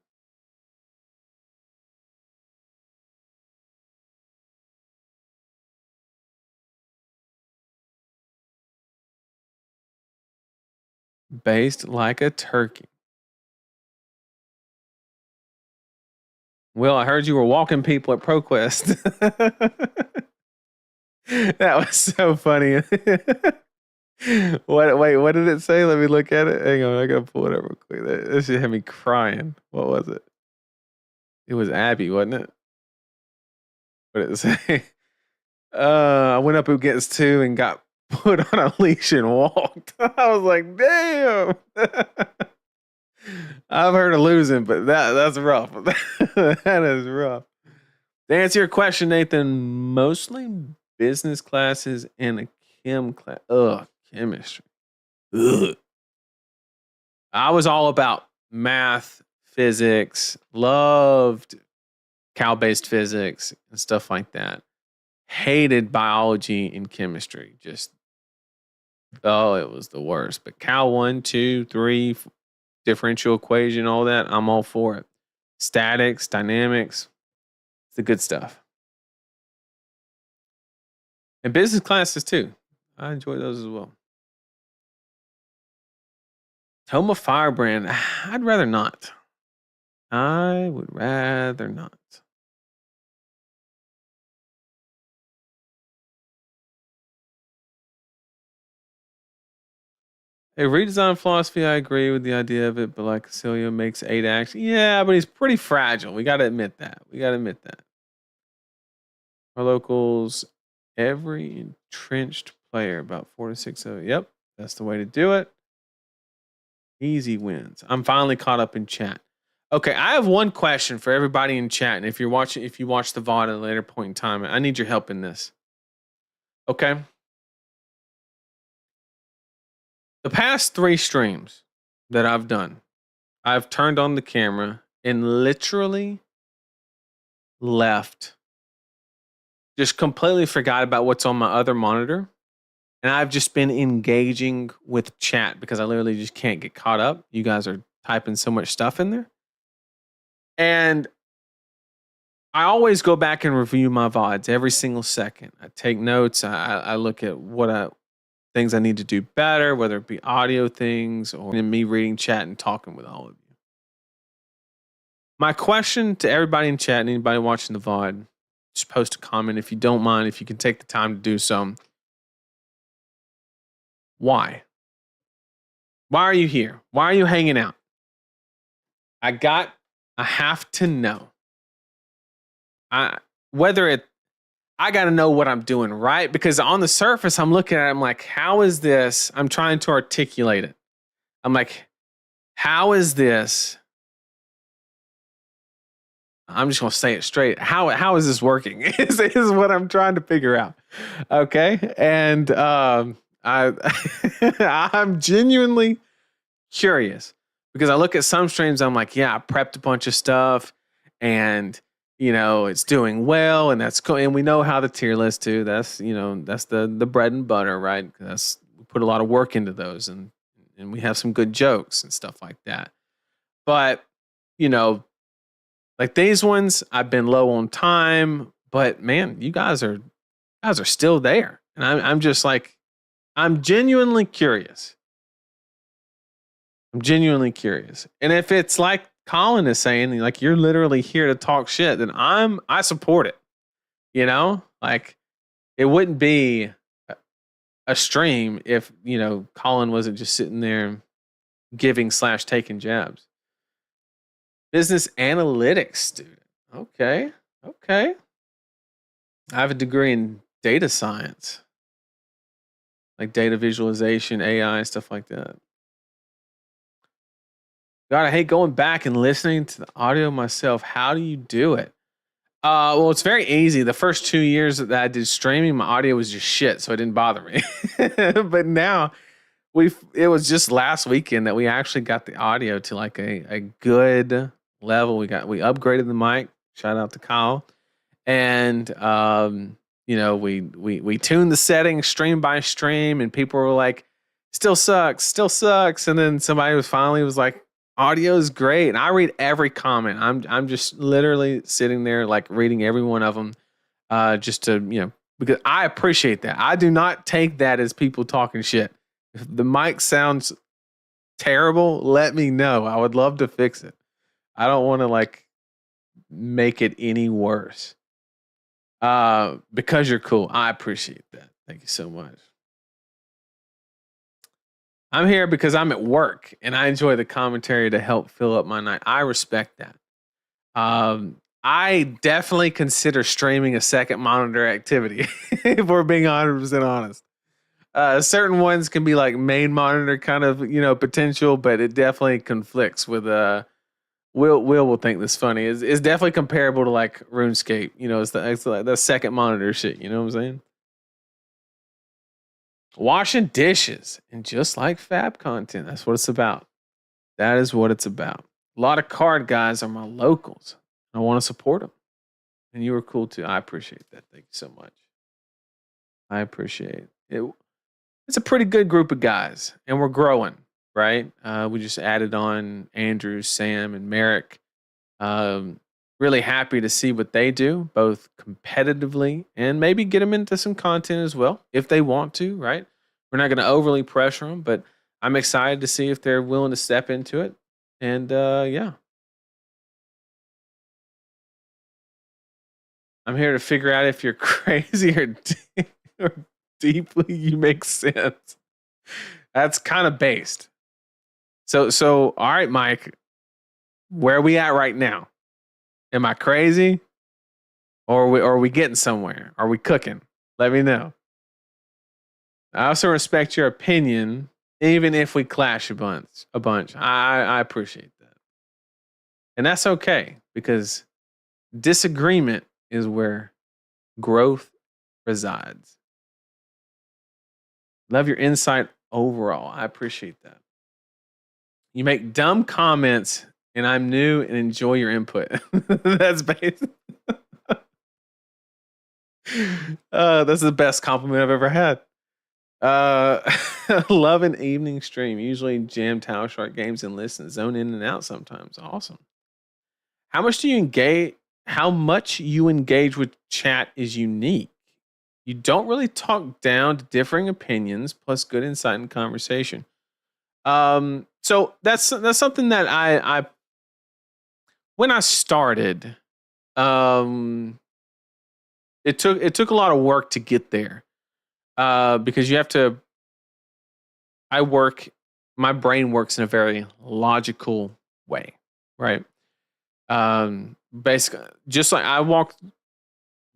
Based like a turkey. Well, I heard you were walking people at ProQuest. That was so funny. What did it say? Let me look at it. Hang on, I gotta pull it up real quick. This shit had me crying. What was it? It was Abby, wasn't it? What did it say? I went up against 2 and got put on a leash and walked. I was like, damn. I've heard of losing, but that's rough. That is rough. To answer your question, Nathan, mostly business classes and a chem class. Ugh, chemistry. Ugh. I was all about math, physics, loved cow-based physics and stuff like that. Hated biology and chemistry. Just, oh, it was the worst. But Cal 1, 2, 3, differential equation, all that, I'm all for it. Statics, dynamics, it's the good stuff. And business classes too. I enjoy those as well. Toma Firebrand, I'd rather not. I would rather not. A redesign philosophy, I agree with the idea of it, but like Celia makes 8 action. Yeah, but he's pretty fragile. We got to admit that. Our locals, every entrenched player, about 4 to 6 of it. Yep, that's the way to do it. Easy wins. I'm finally caught up in chat. Okay, I have one question for everybody in chat, and if you watch the VOD at a later point in time, I need your help in this. Okay. The past 3 streams that I've done, I've turned on the camera and literally left. Just completely forgot about what's on my other monitor. And I've just been engaging with chat because I literally just can't get caught up. You guys are typing so much stuff in there. And I always go back and review my VODs every single second. I take notes. I look at things I need to do better, whether it be audio things or me reading chat and talking with all of you. My question to everybody in chat and anybody watching the VOD, just post a comment if you don't mind, if you can take the time to do so. Why? Why are you here? Why are you hanging out? I have to know. I got to know what I'm doing right, because on the surface, I'm looking at it, I'm like, how is this? I'm trying to articulate it. I'm like, how is this? I'm just going to say it straight. How is this working? is what I'm trying to figure out. Okay. And I'm genuinely curious, because I look at some streams, I'm like, yeah, I prepped a bunch of stuff and it's doing well, and that's cool. And we know how the tier list too. That's that's the bread and butter, right? We put a lot of work into those, and we have some good jokes and stuff like that. But like these ones, I've been low on time, but man, you guys are still there, and I'm just like, I'm genuinely curious. And if it's like Colin is saying, like you're literally here to talk shit, then I support it. Like it wouldn't be a stream if Colin wasn't just sitting there giving / taking jabs. Business analytics student. Okay. I have a degree in data science, like data visualization, AI, stuff like that. God, I hate going back and listening to the audio myself. How do you do it? Well, it's very easy. The first 2 years that I did streaming, my audio was just shit, so it didn't bother me. But now, it was just last weekend that we actually got the audio to like a good level. We upgraded the mic. Shout out to Kyle, and we tuned the settings stream by stream, and people were like, "Still sucks," and then somebody was like, audio is great, and I read every comment. I'm just literally sitting there like reading every one of them, just to because I appreciate that. I do not take that as people talking shit. If the mic sounds terrible, let me know. I would love to fix it. I don't want to like make it any worse. Because you're cool. I appreciate that. Thank you so much. I'm here because I'm at work and I enjoy the commentary to help fill up my night. I respect that. I definitely consider streaming a second monitor activity, if we're being 100% honest. Certain ones can be like main monitor kind of, potential, but it definitely conflicts with Will think this funny. It's definitely comparable to like RuneScape. It's like the second monitor shit. You know what I'm saying? Washing dishes and just like fab content. That's what it's about. That is what it's about. A lot of card guys are my locals. I want to support them. And you were cool too. I appreciate that. Thank you so much. I appreciate it. It's a pretty good group of guys, and we're growing, right? We just added on Andrew, Sam, and Merrick. Really happy to see what they do, both competitively and maybe get them into some content as well, if they want to, right? We're not going to overly pressure them, but I'm excited to see if they're willing to step into it. And yeah, I'm here to figure out if you're crazy or deeply you make sense. That's kind of based. So all right, Mike, where are we at right now? Am I crazy? Or are we getting somewhere? Are we cooking? Let me know. I also respect your opinion, even if we clash a bunch. I appreciate that. And that's okay, because disagreement is where growth resides. Love your insight overall. I appreciate that. You make dumb comments, and I'm new and enjoy your input. That's based. That's the best compliment I've ever had. Love an evening stream. Usually jam Tower Shark games and listen, zone in and out sometimes. Awesome. How much you engage with chat is unique. You don't really talk down to differing opinions, plus good insight and conversation. So that's something that I when I started, it took a lot of work to get there. Because you have to. My brain works in a very logical way, right? Basically, just like I walk,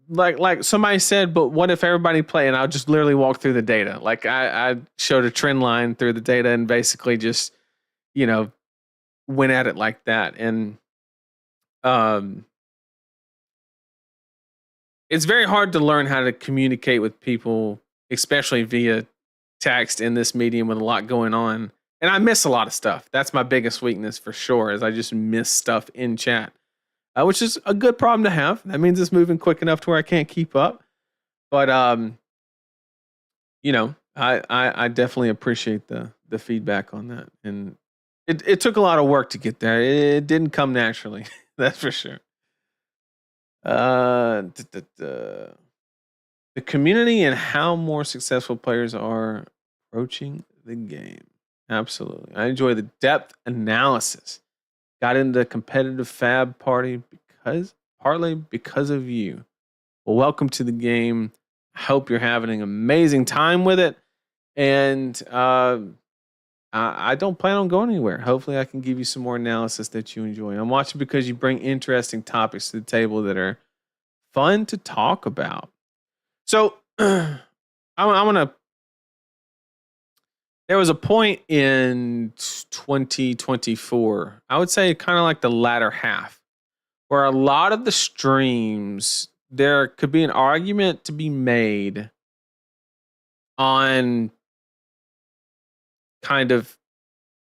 like somebody said, but what if everybody play? And I'll just literally walk through the data. Like I showed a trend line through the data and basically just, went at it like that. And it's very hard to learn how to communicate with people, especially via text in this medium with a lot going on. And I miss a lot of stuff. That's my biggest weakness for sure, is I just miss stuff in chat, which is a good problem to have. That means it's moving quick enough to where I can't keep up. But, I definitely appreciate the feedback on that. And it took a lot of work to get there. It didn't come naturally. That's for sure. The community and how more successful players are approaching the game. Absolutely. I enjoy the depth analysis. Got into competitive fab partly because of you. Well, welcome to the game. I hope you're having an amazing time with it. And I don't plan on going anywhere. Hopefully I can give you some more analysis that you enjoy. I'm watching because you bring interesting topics to the table that are fun to talk about. So I want to. There was a point in 2024, I would say kind of like the latter half, where a lot of the streams, there could be an argument to be made on kind of,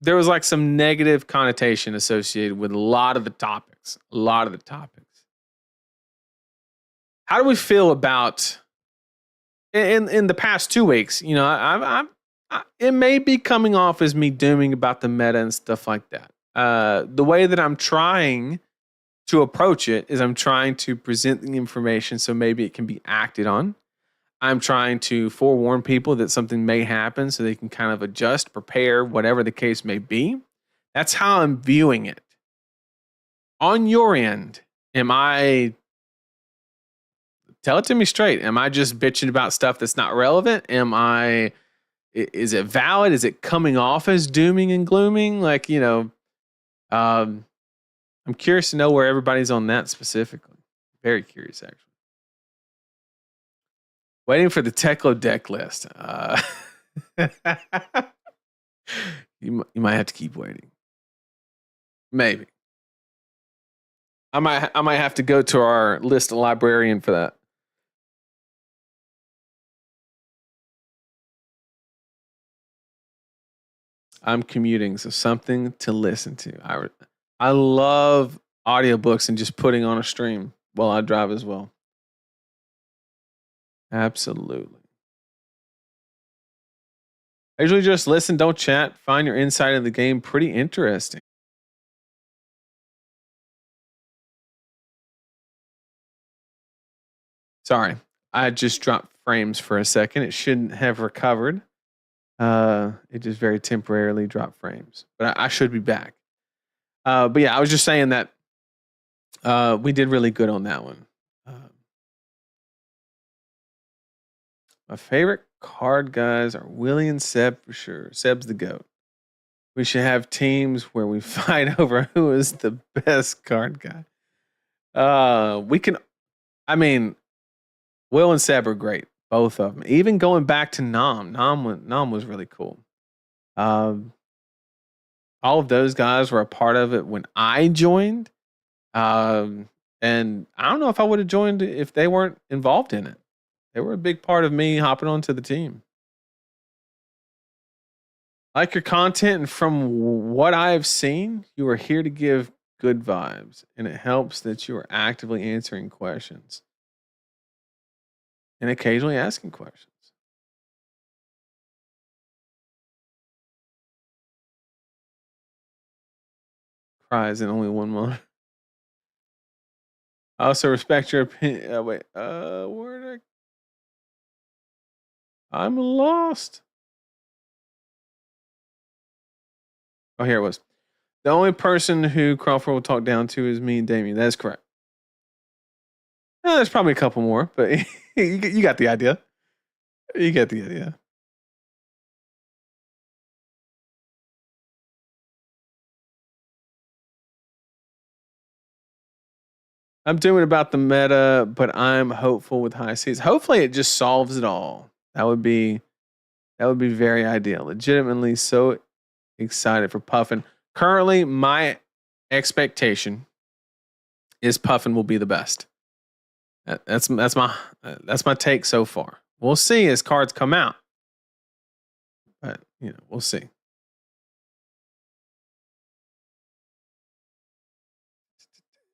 there was like some negative connotation associated with a lot of the topics. How do we feel about in the past 2 weeks? It may be coming off as me dooming about the meta and stuff like that. The way that I'm trying to approach it is I'm trying to present the information so maybe it can be acted on. I'm trying to forewarn people that something may happen so they can kind of adjust, prepare, whatever the case may be. That's how I'm viewing it. On your end, tell it to me straight. Am I just bitching about stuff that's not relevant? Is it valid? Is it coming off as dooming and glooming? I'm I'm curious to know where everybody's on that specifically. Very curious, actually. Waiting for the Teklo deck list. You might have to keep waiting. Maybe. I might have to go to our list librarian for that. I'm commuting, so something to listen to. I love audiobooks and just putting on a stream while I drive as well. Absolutely. I usually just listen, don't chat, find your insight of the game pretty interesting. Sorry, I just dropped frames for a second. It shouldn't have recovered. It just very temporarily dropped frames, but I should be back. But yeah, I was just saying that we did really good on that one. My favorite card guys are Willie and Seb for sure. Seb's the GOAT. We should have teams where we fight over who is the best card guy. Will and Seb are great. Both of them. Even going back to Nam. Nam was really cool. All of those guys were a part of it when I joined. And I don't know if I would have joined if they weren't involved in it. They were a big part of me hopping onto the team. Like your content, and from what I've seen, you are here to give good vibes, and it helps that you are actively answering questions and occasionally asking questions. Cries in only 1 month. I also respect your opinion. I'm lost. Oh, here it was. The only person who Crawford will talk down to is me and Damien. That is correct. There's probably a couple more, but you got the idea. You get the idea. I'm doing about the meta, but I'm hopeful with high seas. Hopefully it just solves it all. That would be very ideal. Legitimately so excited for Puffin. Currently, my expectation is Puffin will be the best. That's my take so far. We'll see as cards come out. But, we'll see.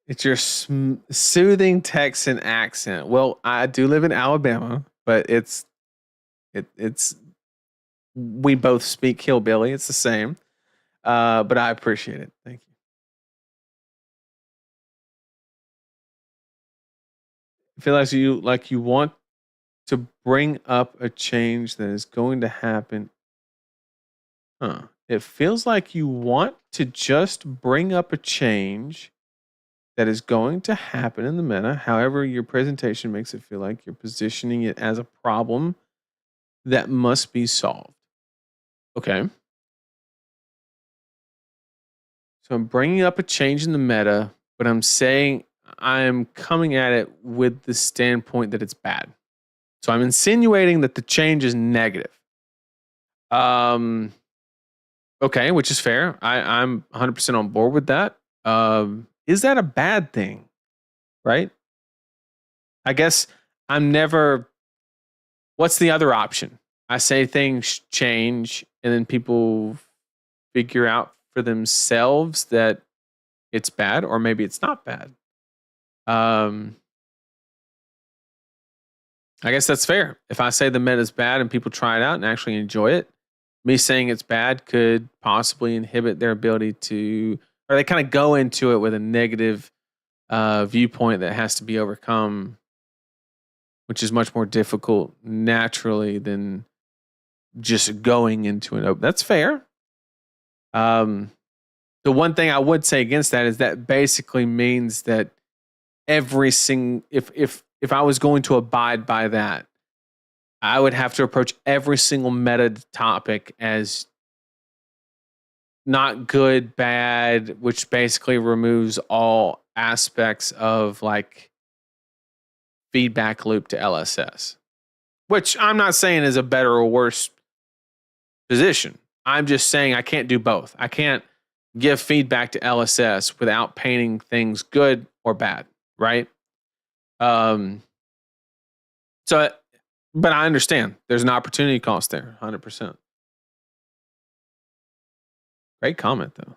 It's your soothing Texan accent. Well, I do live in Alabama, but it's we both speak hillbilly. It's the same. But I appreciate it. Thank you. I feel like you want to bring up a change that is going to happen. It feels like you want to just bring up a change that is going to happen in the meta. However, your presentation makes it feel like you're positioning it as a problem that must be solved. Okay. So I'm bringing up a change in the meta, but I'm saying I'm coming at it with the standpoint that it's bad. So I'm insinuating that the change is negative. Okay, which is fair. I'm 100% on board with that. Is that a bad thing? Right? I guess I'm never. What's the other option? I say things change and then people figure out for themselves that it's bad, or maybe it's not bad. I guess that's fair. If I say the meta is bad and people try it out and actually enjoy it, me saying it's bad could possibly inhibit their ability to, or they kind of go into it with a negative viewpoint that has to be overcome, which is much more difficult naturally than just going into an open. That's fair. The one thing I would say against that is that basically means that every single, if I was going to abide by that, I would have to approach every single meta topic as not good, bad, which basically removes all aspects of like feedback loop to LSS, which I'm not saying is a better or worse position. I'm just saying I can't do both. I can't give feedback to LSS without painting things good or bad, right? Um, so, but I understand there's an opportunity cost there, 100%. Great comment, though.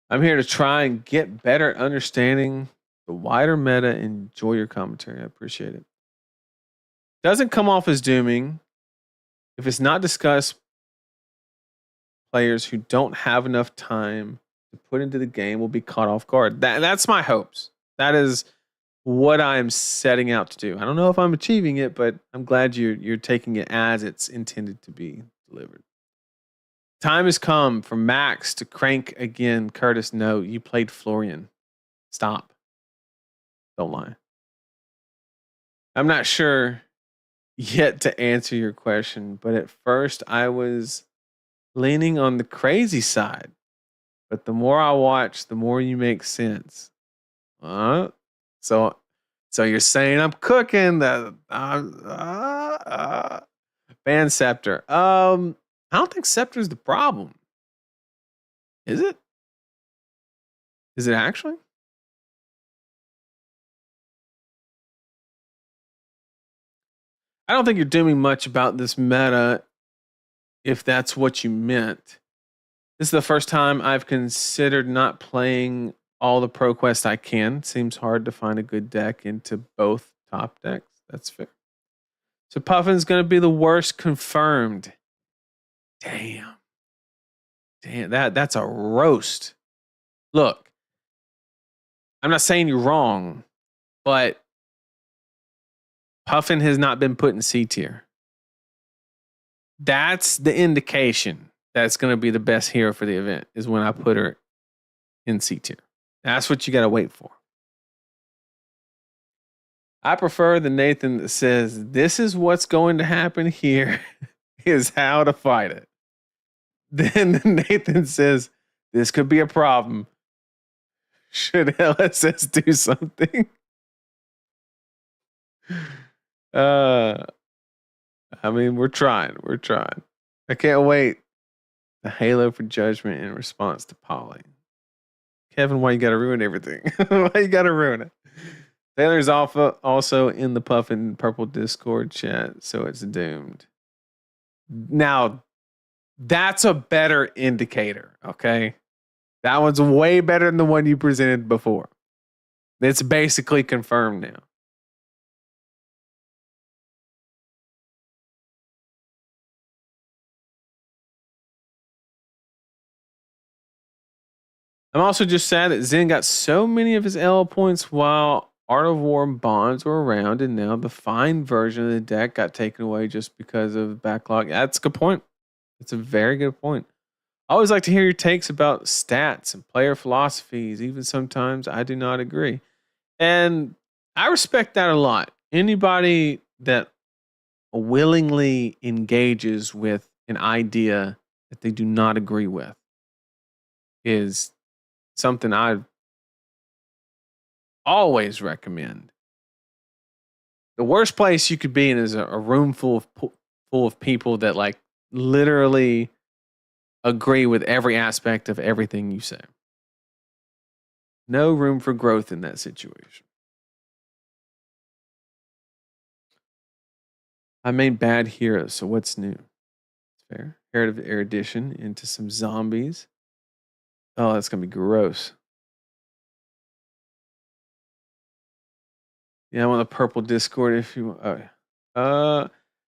I'm here to try and get better understanding the wider meta and enjoy your commentary. I appreciate it. Doesn't come off as dooming. If it's not discussed, players who don't have enough time to put into the game will be caught off guard. That's my hopes. That is what I'm setting out to do. I don't know if I'm achieving it, but I'm glad you're taking it as it's intended to be delivered. Time has come for Max to crank again. Curtis, no, you played Florian. Stop. Don't lie. I'm not sure yet to answer your question, but at first I was leaning on the crazy side. But the more I watch, the more you make sense. So you're saying I'm cooking the ban Scepter. I don't think Scepter's the problem. Is it? Is it actually? I don't think you're doing much about this meta if that's what you meant. This is the first time I've considered not playing all the ProQuest I can. Seems hard to find a good deck into both top decks. That's fair. So Puffin's going to be the worst confirmed. Damn, that's a roast. Look, I'm not saying you're wrong, but Puffin has not been put in C tier. That's the indication that's going to be the best hero for the event is when I put her in C tier. That's what you got to wait for. I prefer the Nathan that says, this is what's going to happen here, is how to fight it. Then Nathan says, this could be a problem. Should LSS do something? I mean, we're trying. I can't wait. The Halo for Judgment in response to Polly. Kevin, why you gotta ruin everything? Why you gotta ruin it? Taylor's also in the Puffin Purple Discord chat, so it's doomed. Now, that's a better indicator, okay? That one's way better than the one you presented before. It's basically confirmed now. I'm also just sad that Zen got so many of his L points while Art of War and Bonds were around, and now the fine version of the deck got taken away just because of backlog. That's a good point. It's a very good point. I always like to hear your takes about stats and player philosophies. Even sometimes I do not agree. And I respect that a lot. Anybody that willingly engages with an idea that they do not agree with is something I always recommend. The worst place you could be in is a room full of people that like literally agree with every aspect of everything you say. No room for growth in that situation. I made bad heroes, so what's new? It's fair. Heretic erudition into some zombies. Oh, that's gonna be gross. Yeah, I'm on the purple Discord if you. I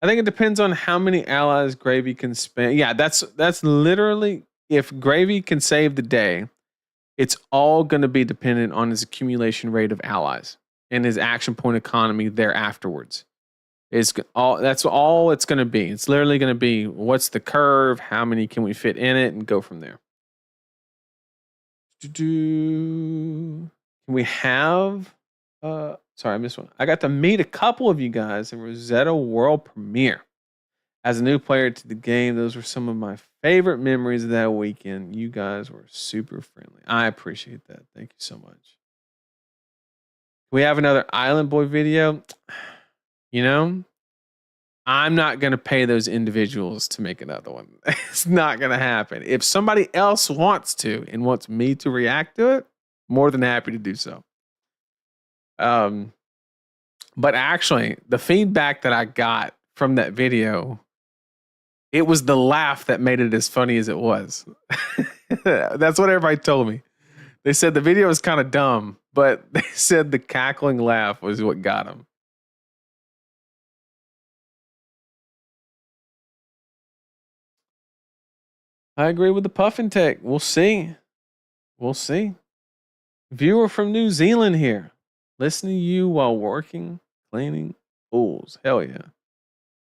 think it depends on how many allies Gravy can spend. Yeah, that's literally if Gravy can save the day, it's all going to be dependent on his accumulation rate of allies and his action point economy there afterwards. That's all it's going to be. It's literally going to be what's the curve, how many can we fit in it, and go from there. Can we have Sorry, I missed one. I got to meet a couple of you guys in Rosetta World Premiere. As a new player to the game, those were some of my favorite memories of that weekend. You guys were super friendly. I appreciate that. Thank you so much. We have another Island Boy video. You know, I'm not going to pay those individuals to make another one. It's not going to happen. If somebody else wants to and wants me to react to it, more than happy to do so. But actually, the feedback that I got from that video, it was the laugh that made it as funny as it was. That's what everybody told me. They said the video was kind of dumb, but they said the cackling laugh was what got them. I agree with the puffin tech. We'll see. We'll see. Viewer from New Zealand here. Listening to you while working, cleaning, fools. Hell yeah.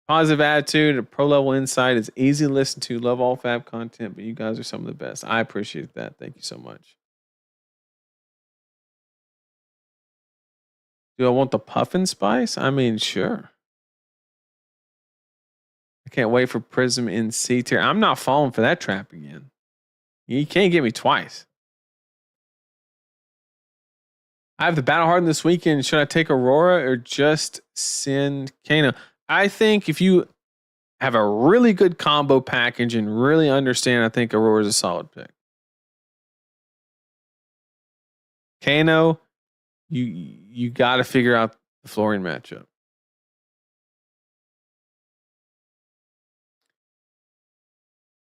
Positive attitude, a pro level insight is easy to listen to. Love all fab content, but you guys are some of the best. I appreciate that. Thank you so much. Do I want the puffin spice? I mean, sure. I can't wait for Prism in C tier. I'm not falling for that trap again. You can't get me twice. I have the battle hardened this weekend. Should I take Aurora or just send Kano? I think if you have a really good combo package and really understand, I think Aurora is a solid pick. Kano, you got to figure out the Florian matchup.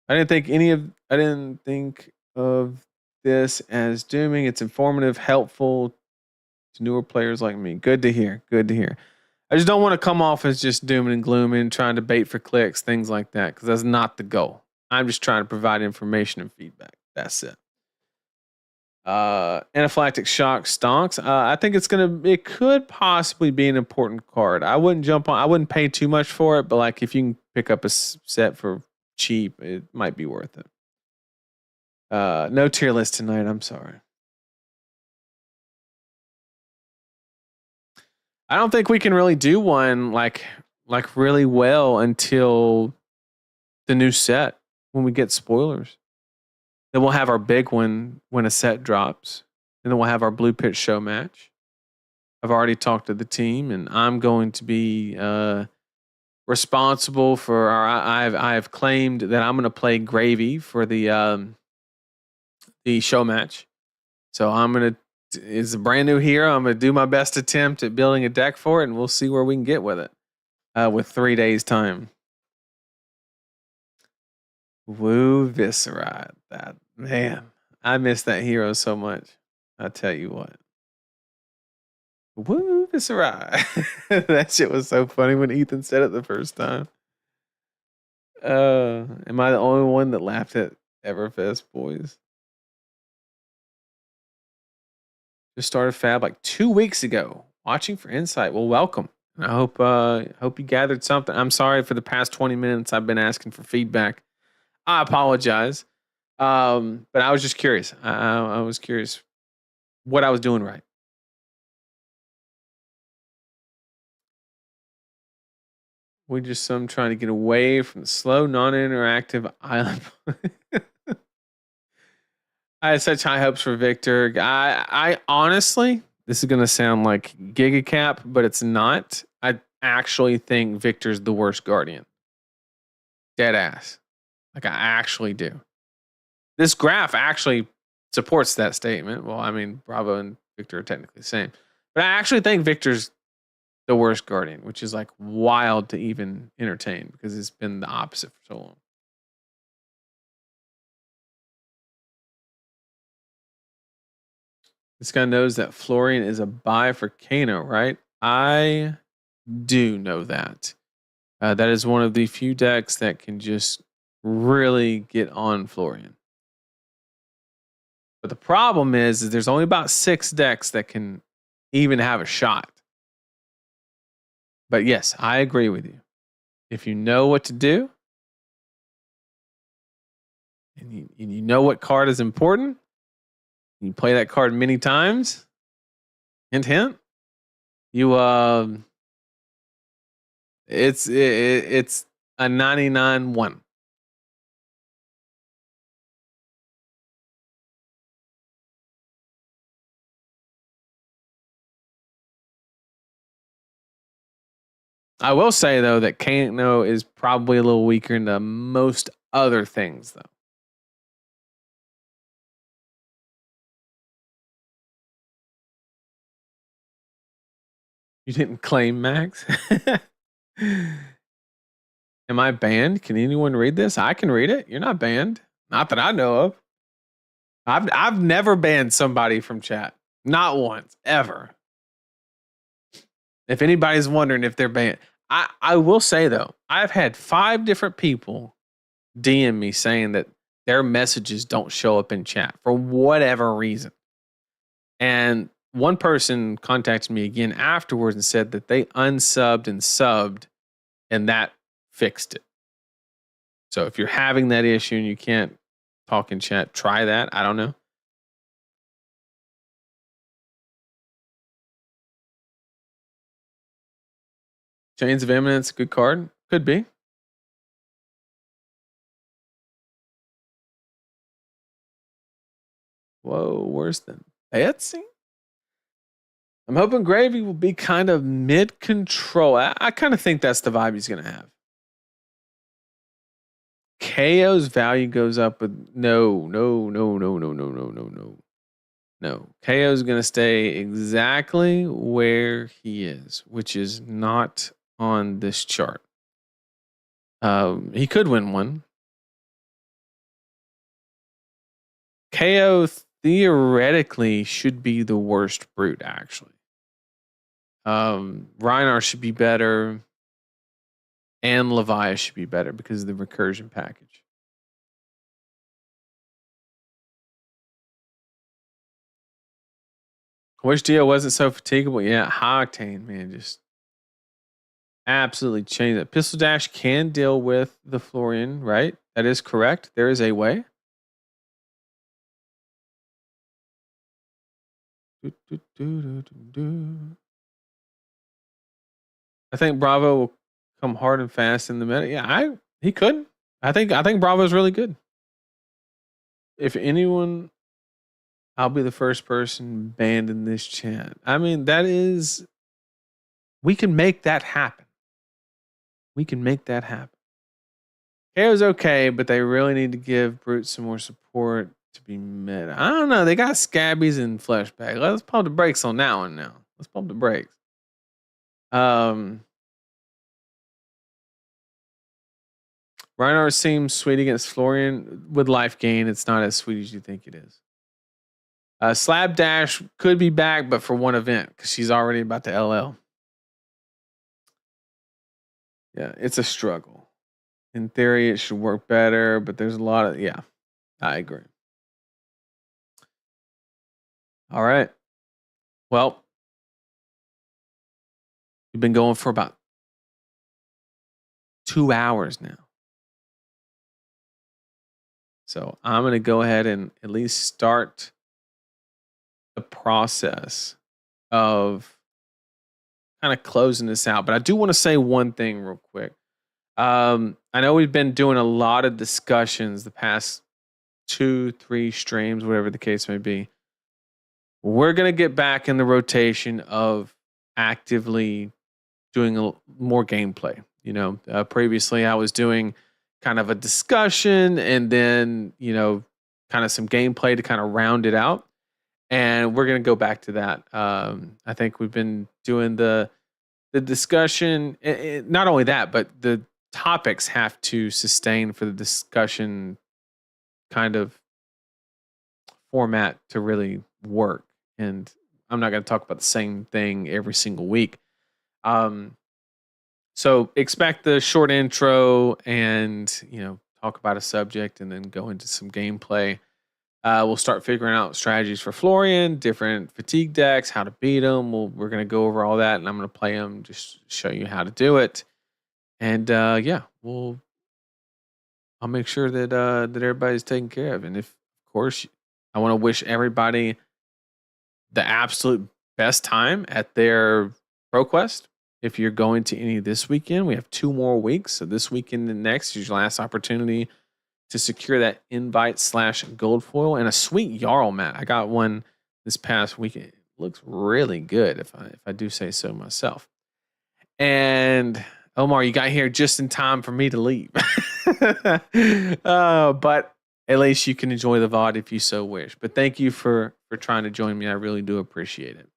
I didn't think of this as dooming. It's informative, helpful to newer players like me. Good to hear. Good to hear. I just don't want to come off as just dooming and glooming, trying to bait for clicks, things like that, because that's not the goal. I'm just trying to provide information and feedback. That's it. Anaphylactic shock stonks. I think it could possibly be an important card. I wouldn't pay too much for it, but like if you can pick up a set for cheap, it might be worth it. No tier list tonight. I'm sorry. I don't think we can really do one like really well until the new set when we get spoilers. Then we'll have our big one when a set drops. And then we'll have our Blue Pit show match. I've already talked to the team, and I'm going to be responsible for I've claimed that I'm going to play Gravy for the show match. So it's a brand new hero. I'm going to do my best attempt at building a deck for it, and we'll see where we can get with it with 3 days time. Woo Viscera. That man, I miss that hero so much. I tell you what. Woo Viscera. That shit was so funny when Ethan said it the first time. Am I the only one that laughed at Everfest, boys? Just started Fab like 2 weeks ago. Watching for insight. Well, welcome. I hope you gathered something. I'm sorry for the past 20 minutes I've been asking for feedback. I apologize. But I was just curious. I was curious what I was doing right. I'm trying to get away from the slow, non-interactive island. I had such high hopes for Victor. I honestly, this is going to sound like gigacap, but it's not. I actually think Victor's the worst Guardian. Dead ass. Like I actually do. This graph actually supports that statement. Well, I mean, Bravo and Victor are technically the same. But I actually think Victor's the worst Guardian, which is like wild to even entertain because it's been the opposite for so long. This guy knows that Florian is a buy for Kano, right? I do know that. That is one of the few decks that can just really get on Florian. But the problem is there's only about 6 decks that can even have a shot. But yes, I agree with you. If you know what to do, and you know what card is important, you play that card many times, hint, hint, You it's a 99-1. I will say though that Kano is probably a little weaker into most other things though. You didn't claim Max? Am I banned? Can anyone read this? I can read it. You're not banned. Not that I know of. I've never banned somebody from chat. Not once, ever. If anybody's wondering if they're banned, I will say though, I've had 5 different people DM me saying that their messages don't show up in chat for whatever reason. And one person contacted me again afterwards and said that they unsubbed and subbed and that fixed it. So if you're having that issue and you can't talk in chat, try that. I don't know. Chains of Eminence, good card. Could be. Whoa, worse than Betsy? I'm hoping Gravy will be kind of mid-control. I kind of think that's the vibe he's going to have. KO's value goes up with no. KO's going to stay exactly where he is, which is not on this chart. He could win one. KO theoretically should be the worst brute, actually. Reinar should be better, and Levias should be better because of the recursion package. I wish Dio wasn't so fatigable. Yeah, high octane, man, just absolutely changed it. Pistol Dash can deal with the Florian, right? That is correct. There is a way. I think Bravo will come hard and fast in the meta. Yeah, he could. I think Bravo's really good. If anyone, I'll be the first person banned in this chat. I mean, we can make that happen. We can make that happen. KO's okay, but they really need to give Brute some more support to be meta. I don't know. They got Scabbies and Fleshbag. Let's pump the brakes on that one now. Let's pump the brakes. Reinhardt seems sweet against Florian. With life gain, it's not as sweet as you think it is. Slab Dash could be back, but for one event because she's already about to LL. Yeah, it's a struggle. In theory, it should work better, but there's a lot of, yeah, I agree. All right. Well, we've been going for about 2 hours now. So I'm going to go ahead and at least start the process of kind of closing this out. But I do want to say one thing real quick. I know we've been doing a lot of discussions the past 2-3 streams, whatever the case may be. We're going to get back in the rotation of actively doing more gameplay. You know, previously I was doing kind of a discussion and then, you know, kind of some gameplay to kind of round it out. And we're going to go back to that. I think we've been doing the discussion. Not only that, but the topics have to sustain for the discussion kind of format to really work. And I'm not going to talk about the same thing every single week. So expect the short intro and, you know, talk about a subject and then go into some gameplay. We'll start figuring out strategies for Florian, different fatigue decks, how to beat them. We're going to go over all that and I'm going to play them, just show you how to do it. And yeah, I'll make sure that that everybody's taken care of. And if, of course, I want to wish everybody the absolute best time at their ProQuest. If you're going to any this weekend, we have 2 more weeks. So this weekend and next is your last opportunity to secure that invite/gold foil and a sweet Jarl mat. I got one this past weekend. It looks really good, if I do say so myself. And Omar, you got here just in time for me to leave. But at least you can enjoy the VOD if you so wish. But thank you for trying to join me. I really do appreciate it.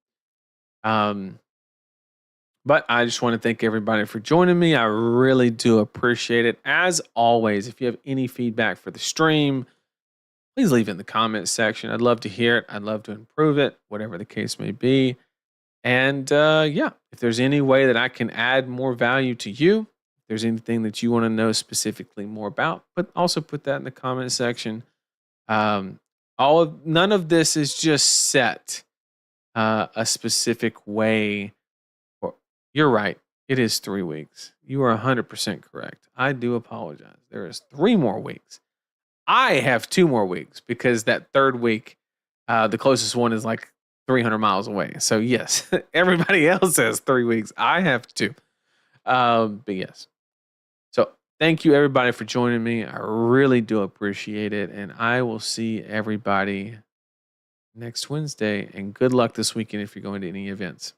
But I just want to thank everybody for joining me. I really do appreciate it. As always, if you have any feedback for the stream, please leave it in the comments section. I'd love to hear it. I'd love to improve it, whatever the case may be. And yeah, if there's any way that I can add more value to you, if there's anything that you want to know specifically more about, but also put that in the comment section. None of this is just set a specific way. You're right. It is 3 weeks. You are 100% correct. I do apologize. There is 3 more weeks. I have 2 more weeks because that third week, the closest one is like 300 miles away. So yes, everybody else has 3 weeks. I have 2. But yes. So thank you everybody for joining me. I really do appreciate it. And I will see everybody next Wednesday. And good luck this weekend if you're going to any events.